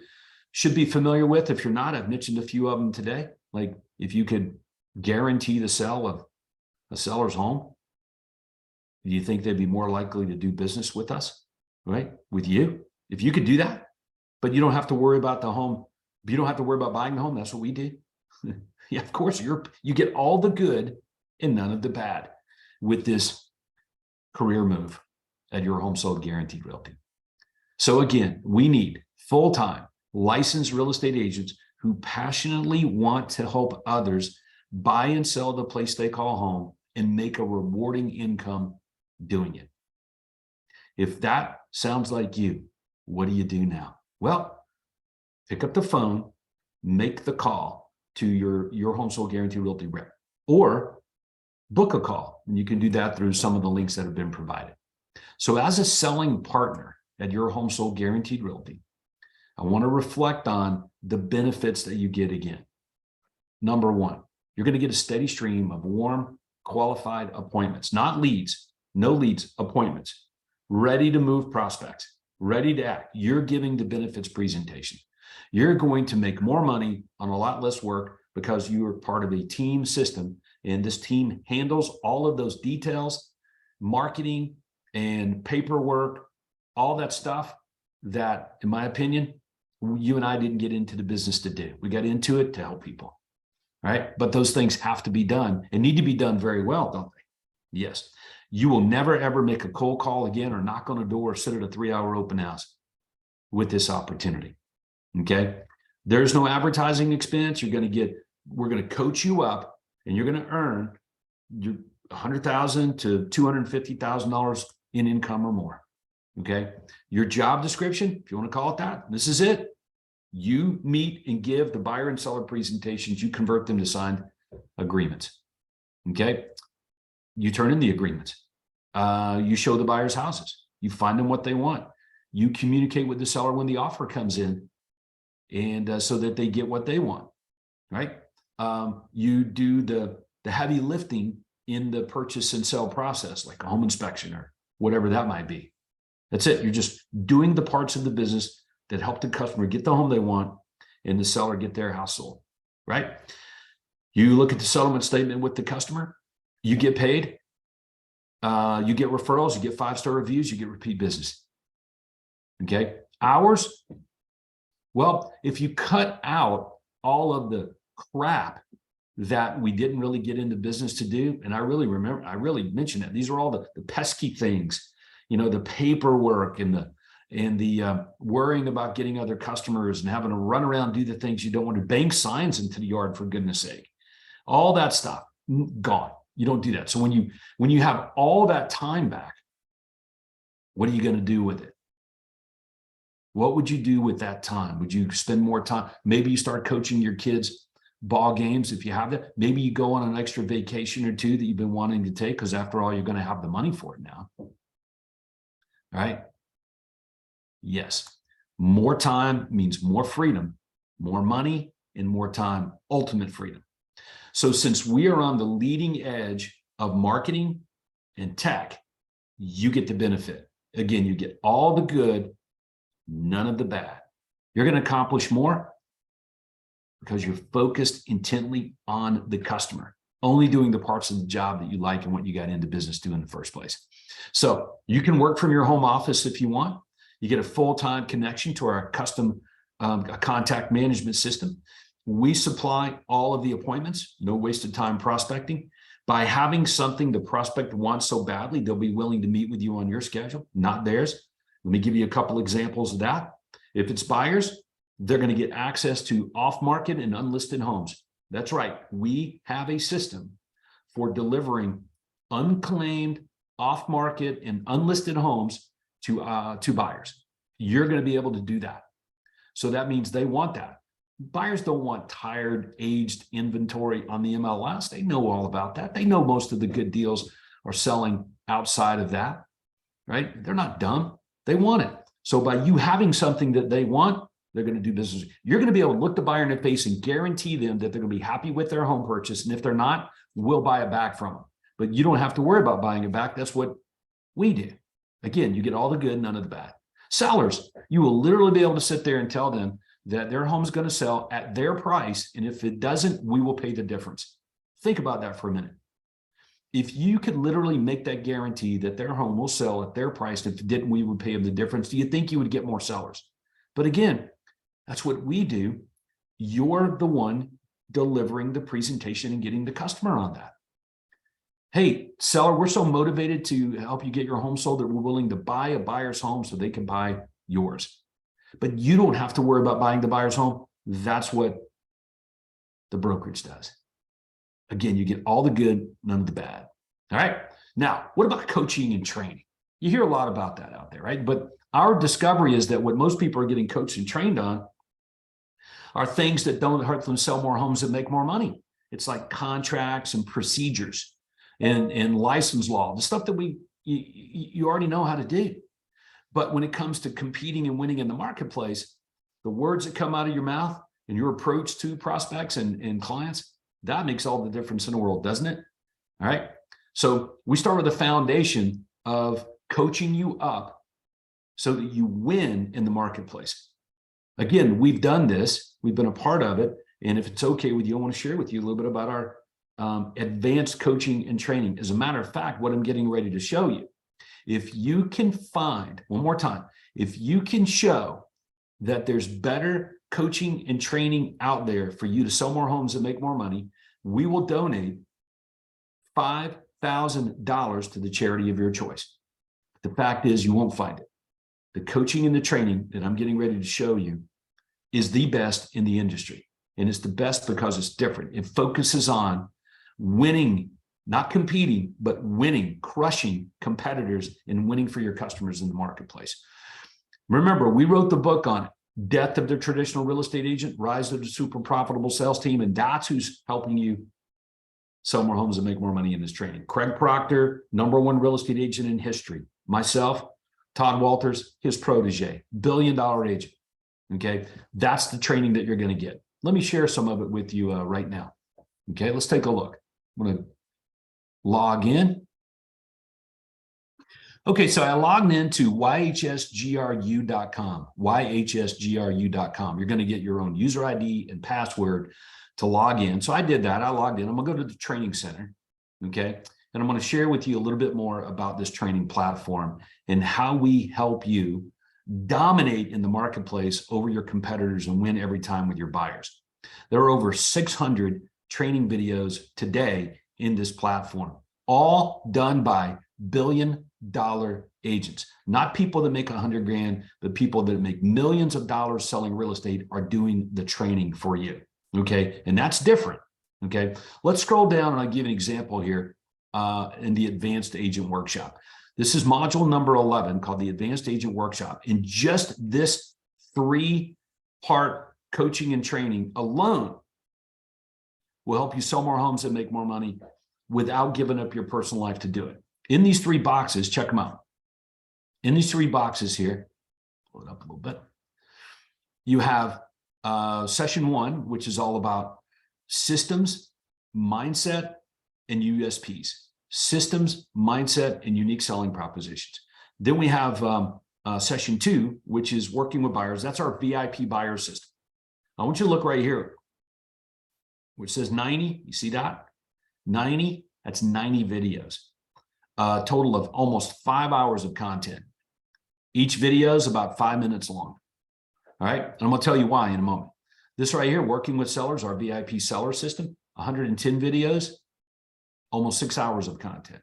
should be familiar with. If you're not, I've mentioned a few of them today. Like if you could guarantee the sale of a seller's home, do you think they'd be more likely to do business with us, right? With you? If you could do that, but you don't have to worry about the home. You don't have to worry about buying the home. That's what we do. Yeah, of course, you get all the good and none of the bad with this career move at Your Home Sold Guaranteed Realty. So again, we need full-time licensed real estate agents who passionately want to help others buy and sell the place they call home and make a rewarding income doing it. If that sounds like you, what do you do now? Well, pick up the phone, make the call to your Home Sold Guaranteed Realty rep, or book a call. And you can do that through some of the links that have been provided. So as a selling partner at Your Home Sold Guaranteed Realty, I want to reflect on the benefits that you get again. Number one, you're going to get a steady stream of warm, qualified appointments, not leads, no leads, appointments, ready to move prospects, ready to act. You're giving the benefits presentation. You're going to make more money on a lot less work because you are part of a team system, and this team handles all of those details, marketing and paperwork, all that stuff that, in my opinion, you and I didn't get into the business to do. We got into it to help people. Right? But those things have to be done and need to be done very well, don't they? Yes. You will never, ever make a cold call again or knock on a door or sit at a 3-hour open house with this opportunity. Okay. There's no advertising expense. We're going to coach you up, and you're going to earn your $100,000 to $250,000 in income or more. Okay. Your job description, if you want to call it that, this is it. You meet and give the buyer and seller presentations. You convert them to signed agreements. Okay. You turn in the agreements. You show the buyers houses. You find them what they want. You communicate with the seller when the offer comes in, and so that they get what they want. Right. You do the heavy lifting in the purchase and sell process, like a home inspection or whatever that might be. That's it. You're just doing the parts of the business that help the customer get the home they want and the seller get their house sold, right? You look at the settlement statement with the customer, you get paid, you get referrals, you get 5-star reviews, you get repeat business. Okay. Hours. Well, if you cut out all of the crap that we didn't really get into business to do, and I really mentioned that these are all the pesky things, the paperwork and the worrying about getting other customers and having to run around, do the things you don't want to, bang signs into the yard, for goodness sake, all that stuff gone. You don't do that. So when you have all that time back, what are you going to do with it? What would you do with that time? Would you spend more time? Maybe you start coaching your kids ball games if you have that. Maybe you go on an extra vacation or two that you've been wanting to take, because after all, you're going to have the money for it now. All right. Yes. More time means more freedom, more money, and more time, ultimate freedom. So since we are on the leading edge of marketing and tech, you get the benefit. Again, you get all the good, none of the bad. You're going to accomplish more because you're focused intently on the customer, only doing the parts of the job that you like and what you got into business to in the first place. So you can work from your home office if you want. You get a full-time connection to our custom contact management system. We supply all of the appointments, no wasted time prospecting. By having something the prospect wants so badly, they'll be willing to meet with you on your schedule, not theirs. Let me give you a couple examples of that. If it's buyers, they're going to get access to off-market and unlisted homes. That's right. We have a system for delivering unclaimed, off-market, and unlisted homes to buyers. You're going to be able to do that. So that means they want that. Buyers don't want tired, aged inventory on the MLS. They know all about that. They know most of the good deals are selling outside of that, right? They're not dumb. They want it. So by you having something that they want, they're going to do business. You're going to be able to look the buyer in the face and guarantee them that they're going to be happy with their home purchase. And if they're not, we'll buy it back from them. But you don't have to worry about buying it back. That's what we do. Again, you get all the good, none of the bad. Sellers, you will literally be able to sit there and tell them that their home's going to sell at their price. And if it doesn't, we will pay the difference. Think about that for a minute. If you could literally make that guarantee that their home will sell at their price, if it didn't, we would pay them the difference. Do you think you would get more sellers? But again, that's what we do. You're the one delivering the presentation and getting the customer on that. Hey, seller, we're so motivated to help you get your home sold that we're willing to buy a buyer's home so they can buy yours. But you don't have to worry about buying the buyer's home. That's what the brokerage does. Again, you get all the good, none of the bad. All right. Now, what about coaching and training? You hear a lot about that out there, right? But our discovery is that what most people are getting coached and trained on are things that don't hurt them sell more homes and make more money. It's like contracts and procedures and license law, the stuff that you already know how to do. But when it comes to competing and winning in the marketplace, the words that come out of your mouth and your approach to prospects and clients, that makes all the difference in the world, doesn't it? All right. So we start with the foundation of coaching you up so that you win in the marketplace. Again, we've done this. We've been a part of it. And if it's okay with you, I want to share with you a little bit about our advanced coaching and training. As a matter of fact, what I'm getting ready to show you, if you can find, one more time, if you can show that there's better coaching and training out there for you to sell more homes and make more money, we will donate $5,000 to the charity of your choice. The fact is, you won't find it. The coaching and the training that I'm getting ready to show you is the best in the industry. And it's the best because it's different. It focuses on winning, not competing, but winning, crushing competitors and winning for your customers in the marketplace. Remember, we wrote the book on it, Death of the Traditional Real Estate Agent, Rise of the Super Profitable Sales Team, and that's who's helping you sell more homes and make more money in this training. Craig Proctor, #1 real estate agent in history. Myself, Todd Walters, his protege, billion-dollar agent. Okay, that's the training that you're going to get. Let me share some of it with you right now. Okay, let's take a look. I'm going to log in. Okay, so I logged into yhsgru.com, yhsgru.com. You're going to get your own user ID and password to log in. So I did that. I logged in. I'm going to go to the training center, okay? And I'm going to share with you a little bit more about this training platform and how we help you dominate in the marketplace over your competitors and win every time with your buyers. There are over 600 training videos today in this platform, all done by billion-dollar agents, not people that make 100 grand, but people that make millions of dollars selling real estate are doing the training for you. Okay. And that's different. Okay. Let's scroll down and I'll give an example here in the Advanced Agent Workshop. This is module number 11 called the Advanced Agent Workshop. In just this 3-part coaching and training alone, will help you sell more homes and make more money without giving up your personal life to do it. In these 3 boxes, check them out. In these 3 boxes here, pull it up a little bit, you have session 1, which is all about systems, mindset, and USPs. Systems, mindset, and unique selling propositions. Then we have session 2, which is working with buyers. That's our VIP buyer system. I want you to look right here, which says 90. You see that? 90, that's 90 videos. A total of almost 5 hours of content. Each video is about 5 minutes long. All right, and I'm going to tell you why in a moment. This right here, working with sellers, our VIP seller system, 110 videos, almost 6 hours of content.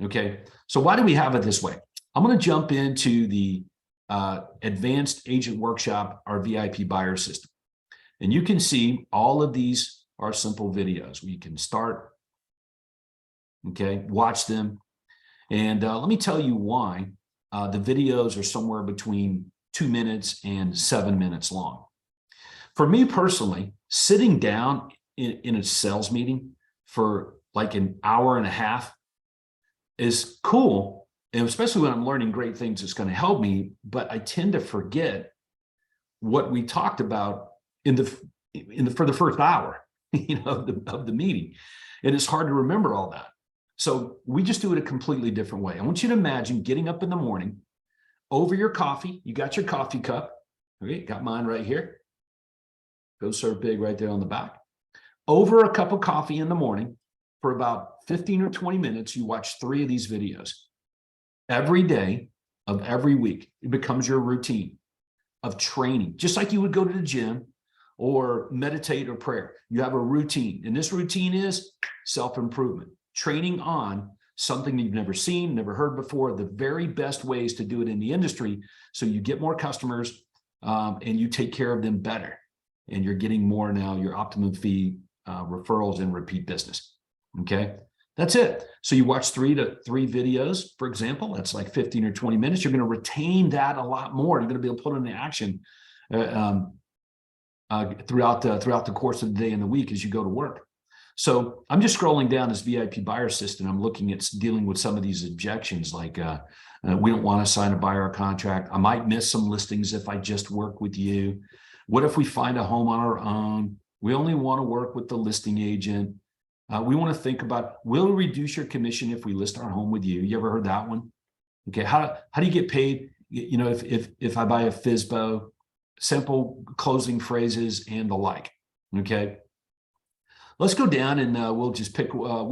Okay, so why do we have it this way? I'm going to jump into the Advanced Agent Workshop, our VIP buyer system. And you can see all of these are simple videos. We can start, okay, watch them. And let me tell you why the videos are somewhere between 2 minutes and 7 minutes long. For me personally, sitting down in a sales meeting for like an hour and a half is cool. And especially when I'm learning great things, it's going to help me. But I tend to forget what we talked about for the first hour, of the meeting. And it's hard to remember all that. So we just do it a completely different way. I want you to imagine getting up in the morning over your coffee. You got your coffee cup. Okay, got mine right here. Go serve big right there on the back. Over a cup of coffee in the morning for about 15 or 20 minutes, you watch 3 of these videos. Every day of every week, it becomes your routine of training, just like you would go to the gym or meditate or prayer. You have a routine, and this routine is self-improvement, training on something that you've never seen, never heard before, the very best ways to do it in the industry, so you get more customers and you take care of them better. And you're getting more now, your optimum fee referrals and repeat business. Okay, that's it. So you watch 3 videos, for example, that's like 15 or 20 minutes. You're going to retain that a lot more. You're going to be able to put it into action throughout the course of the day and the week as you go to work. So I'm just scrolling down this VIP buyer system. I'm looking at dealing with some of these objections, like we don't want to sign a buyer contract. I might miss some listings if I just work with you. What if we find a home on our own? We only want to work with the listing agent. We want to think about, will we reduce your commission if we list our home with you? You ever heard that one? Okay, how do you get paid? If I buy a FSBO, simple closing phrases and the like. Okay, let's go down and we'll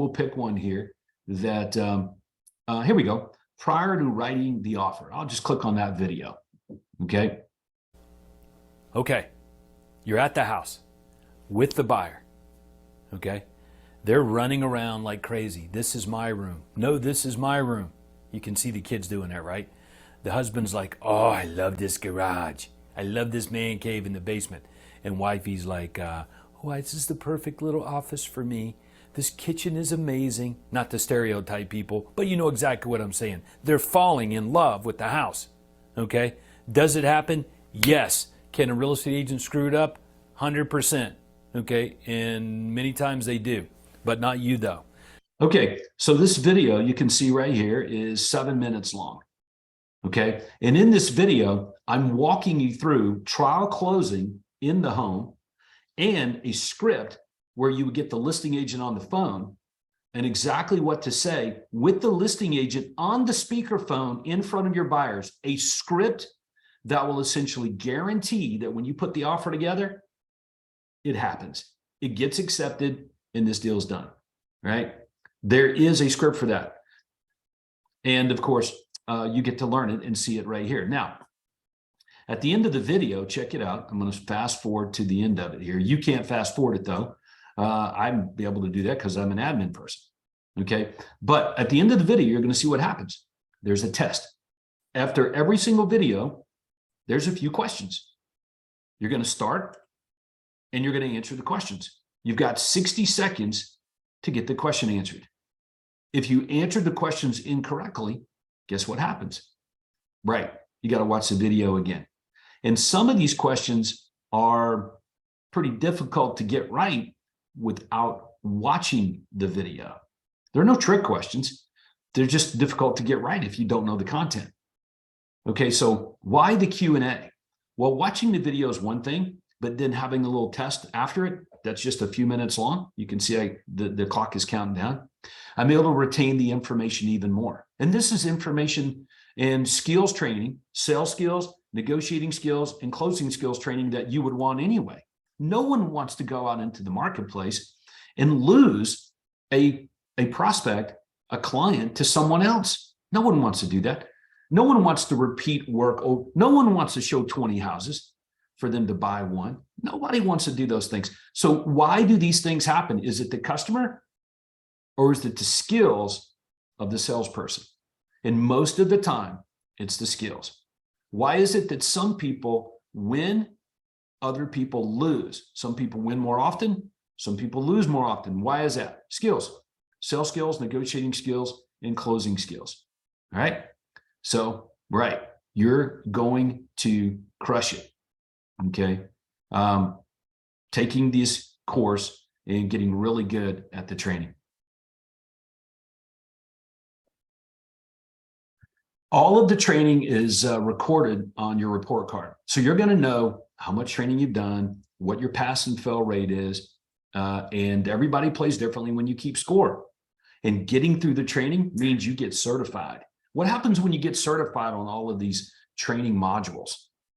pick one here that here we go. Prior to writing the offer, I'll just click on that video. Okay. Okay, you're at the house with the buyer. Okay, they're running around like crazy. This is my room. No, this is my room. You can see the kids doing that, right? The husband's like, oh, I love this garage. I love this man cave in the basement. And wifey's like, oh, this is the perfect little office for me. This kitchen is amazing. Not to stereotype people, but you know exactly what I'm saying. They're falling in love with the house. Okay, does it happen? Yes. Can a real estate agent screw it up? 100%. Okay, and many times they do, but not you though. Okay, so this video you can see right here is 7 minutes long. Okay, and in this video, I'm walking you through trial closing in the home and a script where you would get the listing agent on the phone and exactly what to say with the listing agent on the speakerphone in front of your buyers, a script that will essentially guarantee that when you put the offer together, it happens. It gets accepted and this deal is done, right? There is a script for that. And of course, you get to learn it and see it right here. Now, at the end of the video, check it out. I'm going to fast forward to the end of it here. You can't fast forward it though. I'm be able to do that because I'm an admin person. Okay. But at the end of the video, you're going to see what happens. There's a test. After every single video, there's a few questions. You're going to start and you're going to answer the questions. You've got 60 seconds to get the question answered. If you answered the questions incorrectly, guess what happens? Right. You got to watch the video again. And some of these questions are pretty difficult to get right without watching the video. There are no trick questions. They're just difficult to get right if you don't know the content. Okay, so why the Q&A? Well, watching the video is one thing, but then having a little test after it, that's just a few minutes long. You can see the clock is counting down. I'm able to retain the information even more. And this is information and skills training, sales skills, negotiating skills, and closing skills training that you would want anyway. No one wants to go out into the marketplace and lose a prospect, a client, to someone else. No one wants to do that. No one wants to repeat work. No one wants to show 20 houses for them to buy one. Nobody wants to do those things. So why do these things happen? Is it the customer or is it the skills of the salesperson? And most of the time, it's the skills. Why is it that some people win, other people lose? Some people win more often, some people lose more often. Why is that? Skills, sales skills, negotiating skills, and closing skills. All right. So, right, you're going to crush it. Okay. Taking this course and getting really good at the training. All of the training is recorded on your report card. So you're going to know how much training you've done, what your pass and fail rate is, and everybody plays differently when you keep score. And getting through the training means you get certified. What happens when you get certified on all of these training modules?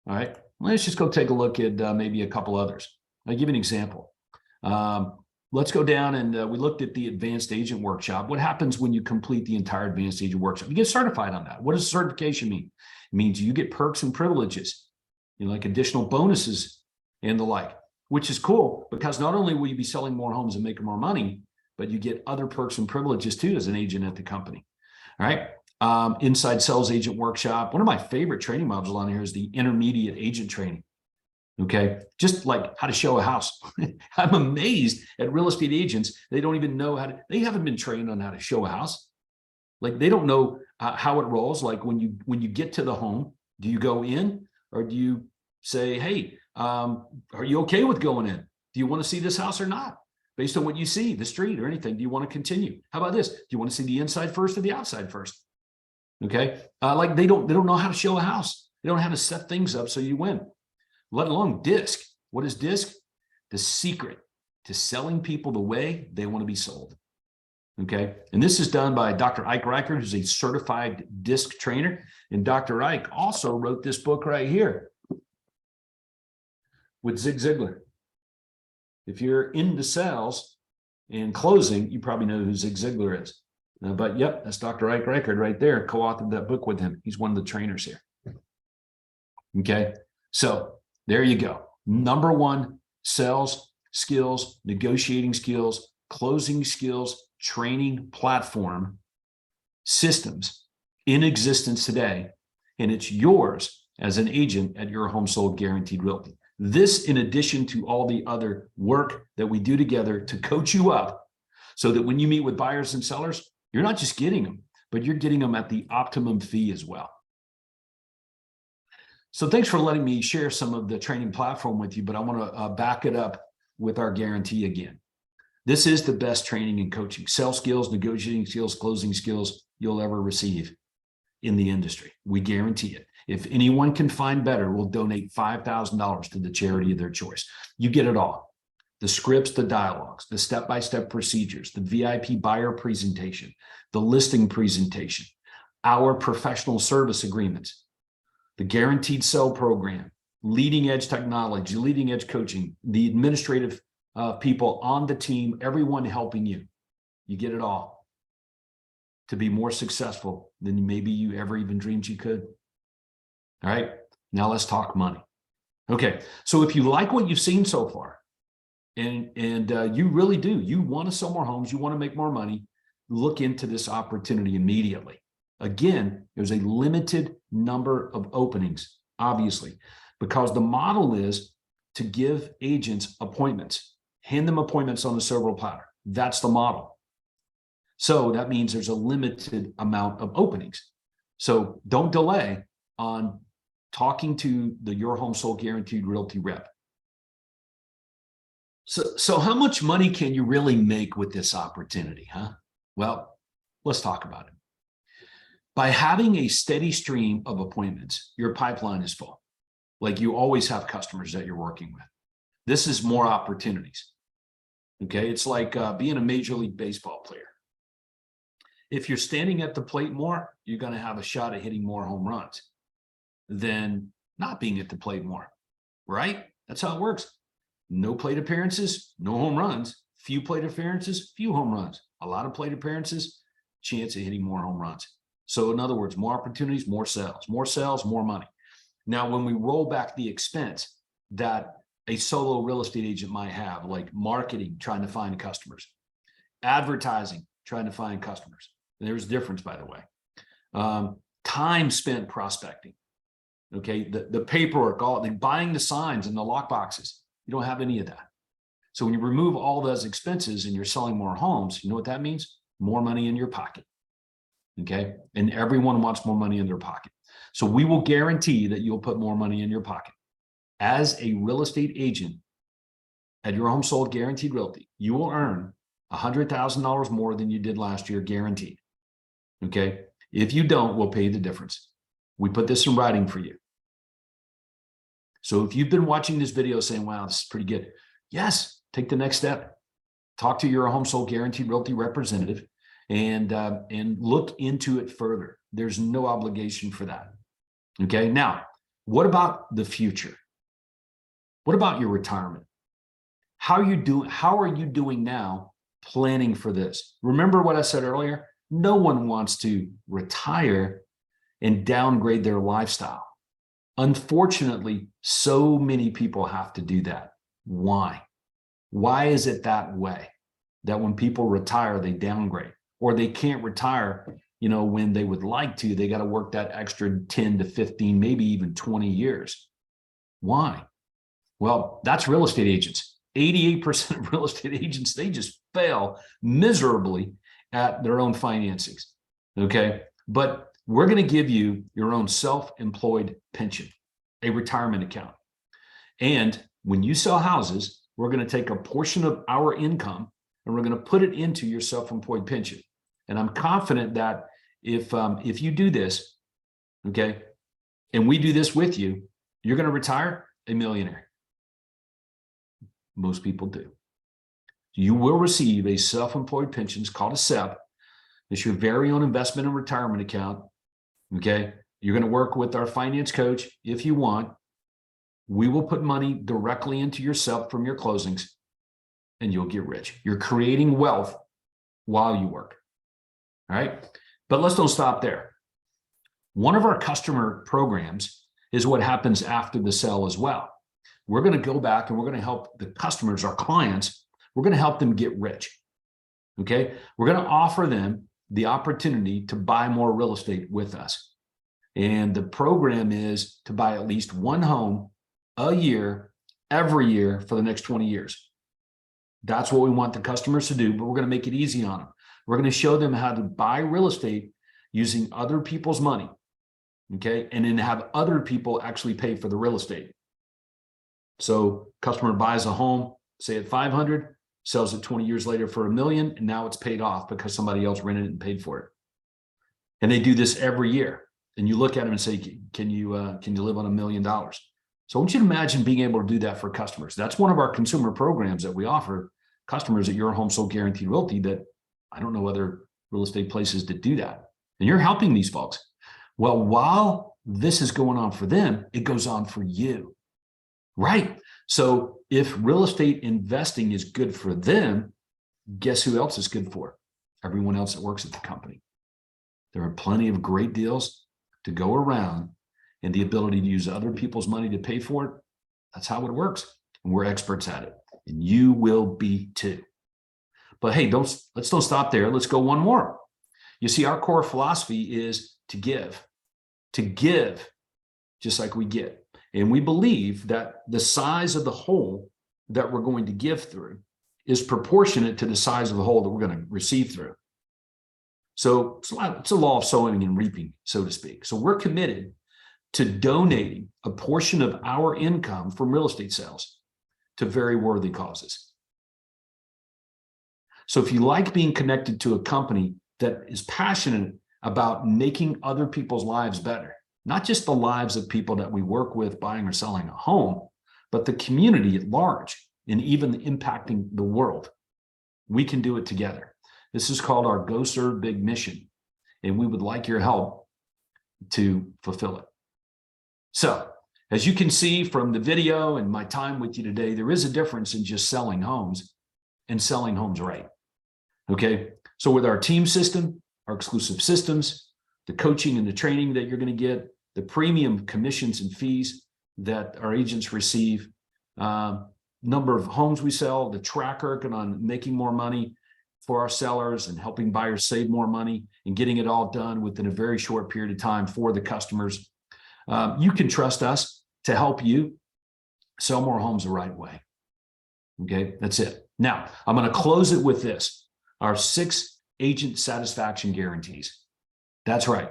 All right, let's just go take a look at maybe a couple others. I'll give you an example. Let's go down and we looked at the advanced agent workshop. What happens when you complete the entire advanced agent workshop? You get certified on that. What does certification mean? It means you get perks and privileges, like additional bonuses and the like, which is cool because not only will you be selling more homes and making more money, but you get other perks and privileges too as an agent at the company. All right. Inside sales agent workshop. One of my favorite training modules on here is the intermediate agent training. Okay. Just like how to show a house. I'm amazed at real estate agents. They don't even know they haven't been trained on how to show a house. Like they don't know how it rolls. Like when you get to the home, do you go in or do you say, hey, are you okay with going in? Do you want to see this house or not? Based on what you see, the street or anything, do you want to continue? How about this? Do you want to see the inside first or the outside first? Okay. Like they don't know how to show a house. They don't know how to set things up so you win, let alone DISC. What is DISC? The secret to selling people the way they want to be sold. Okay. And this is done by Dr. Ike Reichert, who's a certified DISC trainer. And Dr. Ike also wrote this book right here with Zig Ziglar. If you're into sales and closing, you probably know who Zig Ziglar is. But yep, that's Dr. Ike Reichert right there, co-authored that book with him. He's one of the trainers here. Okay, so there you go. Number one, sales skills, negotiating skills, closing skills, training platform, systems in existence today. And it's yours as an agent at Your Home Sold Guaranteed Realty. This, in addition to all the other work that we do together to coach you up so that when you meet with buyers and sellers, you're not just getting them, but you're getting them at the optimum fee as well. So thanks for letting me share some of the training platform with you, but I want to back it up with our guarantee again. This is the best training and coaching, sales skills, negotiating skills, closing skills you'll ever receive in the industry. We guarantee it. If anyone can find better, we'll donate $5,000 to the charity of their choice. You get it all. The scripts, the dialogues, the step-by-step procedures, the VIP buyer presentation, the listing presentation, our professional service agreements, the guaranteed sell program, leading edge technology, leading edge coaching, the administrative people on the team, everyone helping you. You get it all to be more successful than maybe you ever even dreamed you could. All right, now let's talk money. Okay, so if you like what you've seen so far, and you really do, you want to sell more homes, you want to make more money, look into this opportunity immediately. Again, there's a limited number of openings, obviously, because the model is to give agents appointments, hand them appointments on a silver platter. That's the model. So that means there's a limited amount of openings. So don't delay on talking to the Your Home Sold Guaranteed Realty rep. So how much money can you really make with this opportunity, huh? Well, let's talk about it. By having a steady stream of appointments, your pipeline is full. Like you always have customers that you're working with. This is more opportunities. Okay, it's like being a Major League Baseball player. If you're standing at the plate more, you're going to have a shot at hitting more home runs than not being at the plate more, right? That's how it works. No plate appearances, no home runs. Few plate appearances, few home runs. A lot of plate appearances, chance of hitting more home runs. So in other words, more opportunities, more sales, more money. Now, when we roll back the expense that a solo real estate agent might have, like marketing, trying to find customers, advertising, trying to find customers. There's a difference, by the way. Time spent prospecting. Okay, the paperwork, all the buying the signs and the lock boxes. You don't have any of that. So when you remove all those expenses and you're selling more homes, you know what that means? More money in your pocket. Okay, and everyone wants more money in their pocket. So we will guarantee that you'll put more money in your pocket. As a real estate agent at Your Home Sold Guaranteed Realty, you will earn $100,000 more than you did last year, guaranteed. Okay. If you don't, we'll pay you the difference. We put this in writing for you. So if you've been watching this video saying, wow, this is pretty good. Yes, take the next step. Talk to your Home Sold Guaranteed Realty representative and look into it further. There's no obligation for that. Okay. Now, what about the future? What about your retirement? How are you doing now planning for this? Remember what I said earlier? No one wants to retire and downgrade their lifestyle. Unfortunately, so many people have to do that. Why? Why is it that way? That when people retire, they downgrade, or they can't retire, when they would like to, they got to work that extra 10 to 15, maybe even 20 years. Why? Well, that's real estate agents. 88% of real estate agents, they just fail miserably at their own financings. Okay. But we're going to give you your own self-employed pension, a retirement account. And when you sell houses, we're going to take a portion of our income and we're going to put it into your self-employed pension. And I'm confident that if you do this, okay, and we do this with you, you're going to retire a millionaire. Most people do. You will receive a self-employed pension. It's called a SEP. It's your very own investment and retirement account. Okay. You're going to work with our finance coach if you want. We will put money directly into your SEP from your closings and you'll get rich. You're creating wealth while you work. All right. But let's don't stop there. One of our customer programs is what happens after the sale as well. We're going to go back and we're going to help the customers, our clients, we're going to help them get rich. Okay. We're going to offer them the opportunity to buy more real estate with us. And the program is to buy at least one home a year, every year for the next 20 years. That's what we want the customers to do, but we're going to make it easy on them. We're going to show them how to buy real estate using other people's money. Okay. And then have other people actually pay for the real estate. So customer buys a home, say at 500, sells it 20 years later for $1 million, and now it's paid off because somebody else rented it and paid for it. And they do this every year. And you look at them and say, can you live on $1 million? So I want you to imagine being able to do that for customers. That's one of our consumer programs that we offer customers at Your Home Sold Guaranteed Realty that I don't know other real estate places that do that. And you're helping these folks. Well, while this is going on for them, it goes on for you. Right. So if real estate investing is good for them, guess who else is good for? Everyone else that works at the company. There are plenty of great deals to go around, and the ability to use other people's money to pay for it. That's how it works. And we're experts at it. And you will be too. But hey, let's don't stop there. Let's go one more. You see, our core philosophy is to give just like we get. And we believe that the size of the hole that we're going to give through is proportionate to the size of the hole that we're going to receive through. So it's a law of sowing and reaping, so to speak. So we're committed to donating a portion of our income from real estate sales to very worthy causes. So if you like being connected to a company that is passionate about making other people's lives better, not just the lives of people that we work with buying or selling a home, but the community at large, and even impacting the world, we can do it together. This is called our Go Serve Big mission, and we would like your help to fulfill it. So, as you can see from the video and my time with you today, there is a difference in just selling homes and selling homes right. Okay, so with our team system, our exclusive systems, the coaching and the training that you're going to get, the premium commissions and fees that our agents receive, number of homes we sell, the track record on making more money for our sellers and helping buyers save more money and getting it all done within a very short period of time for the customers. You can trust us to help you sell more homes the right way. Okay, that's it. Now, I'm going to close it with this. Our 6 agent satisfaction guarantees. That's right.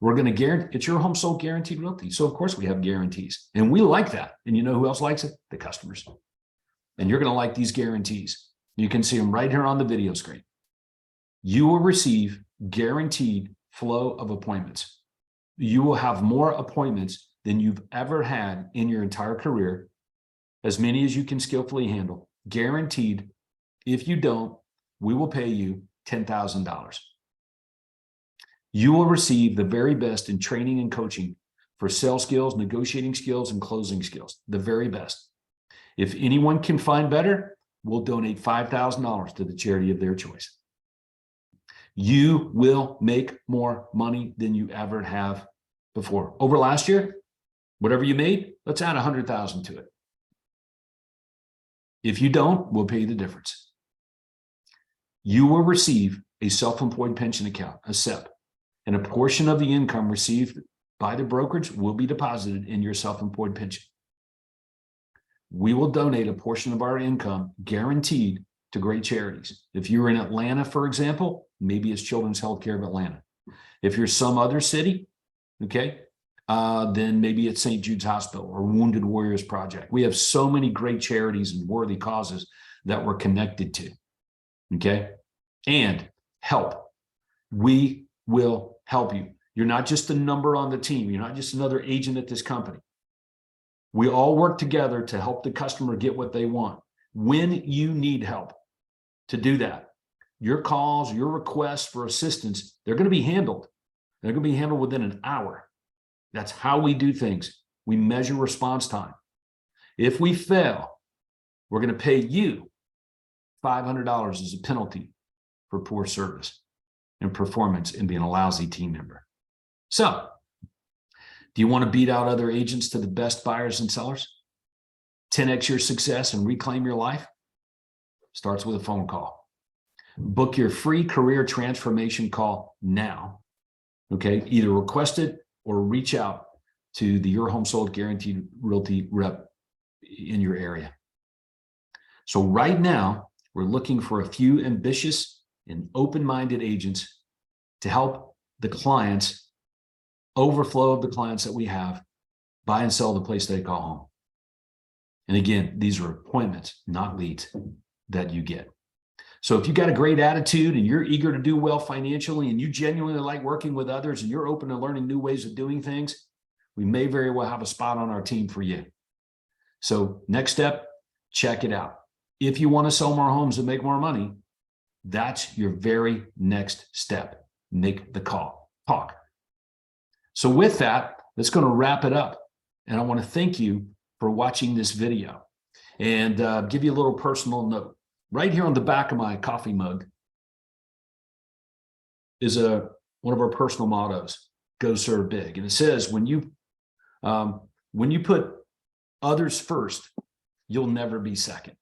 We're going to guarantee, it's your home sold guaranteed realty. So of course we have guarantees, and we like that. And you know who else likes it? The customers. And you're going to like these guarantees. You can see them right here on the video screen. You will receive guaranteed flow of appointments. You will have more appointments than you've ever had in your entire career, as many as you can skillfully handle, guaranteed. If you don't, we will pay you $10,000. You will receive the very best in training and coaching for sales skills, negotiating skills, and closing skills, the very best. If anyone can find better, we'll donate $5,000 to the charity of their choice. You will make more money than you ever have before. Over last year, whatever you made, let's add 100,000 to it. If you don't, we'll pay you the difference. You will receive a self-employed pension account, a SEP, and a portion of the income received by the brokerage will be deposited in your self-employed pension. We will donate a portion of our income guaranteed to great charities. If you're in Atlanta, for example, maybe it's Children's Healthcare of Atlanta. If you're some other city, okay, then maybe it's St. Jude's Hospital or Wounded Warriors Project. We have so many great charities and worthy causes that we're connected to. Okay, and help. We will help you. You're not just a number on the team. You're not just another agent at this company. We all work together to help the customer get what they want. When you need help to do that, your calls, your requests for assistance, they're going to be handled. They're going to be handled within an hour. That's how we do things. We measure response time. If we fail, we're going to pay you $500 as a penalty for poor service and performance and being a lousy team member. So, do you want to beat out other agents to the best buyers and sellers? 10x your success and reclaim your life? Starts with a phone call. Book your free career transformation call now. Okay, either request it or reach out to the Your Home Sold Guaranteed Realty rep in your area. So right now, we're looking for a few ambitious and open-minded agents to help the clients, overflow of the clients that we have, buy and sell the place they call home. And again, these are appointments, not leads that you get. So if you've got a great attitude and you're eager to do well financially and you genuinely like working with others and you're open to learning new ways of doing things, we may very well have a spot on our team for you. So next step, check it out. If you want to sell more homes and make more money, that's your very next step. Make the call, talk. So with that, that's going to wrap it up. And I want to thank you for watching this video and give you a little personal note. Right here on the back of my coffee mug is one of our personal mottos, Go Serve Big. And it says, when you put others first, you'll never be second.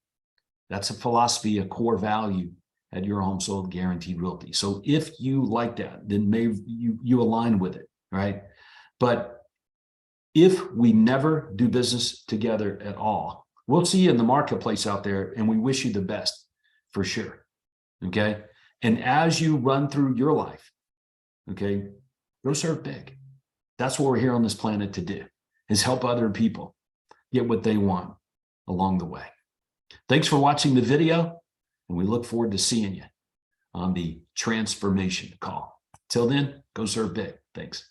That's a philosophy, a core value at Your Home Sold Guaranteed Realty. So if you like that, then maybe you align with it, right? But if we never do business together at all, we'll see you in the marketplace out there, and we wish you the best for sure, okay? And as you run through your life, okay, go serve big. That's what we're here on this planet to do, is help other people get what they want along the way. Thanks for watching the video. And we look forward to seeing you on the transformation call. Till then, go serve big. Thanks.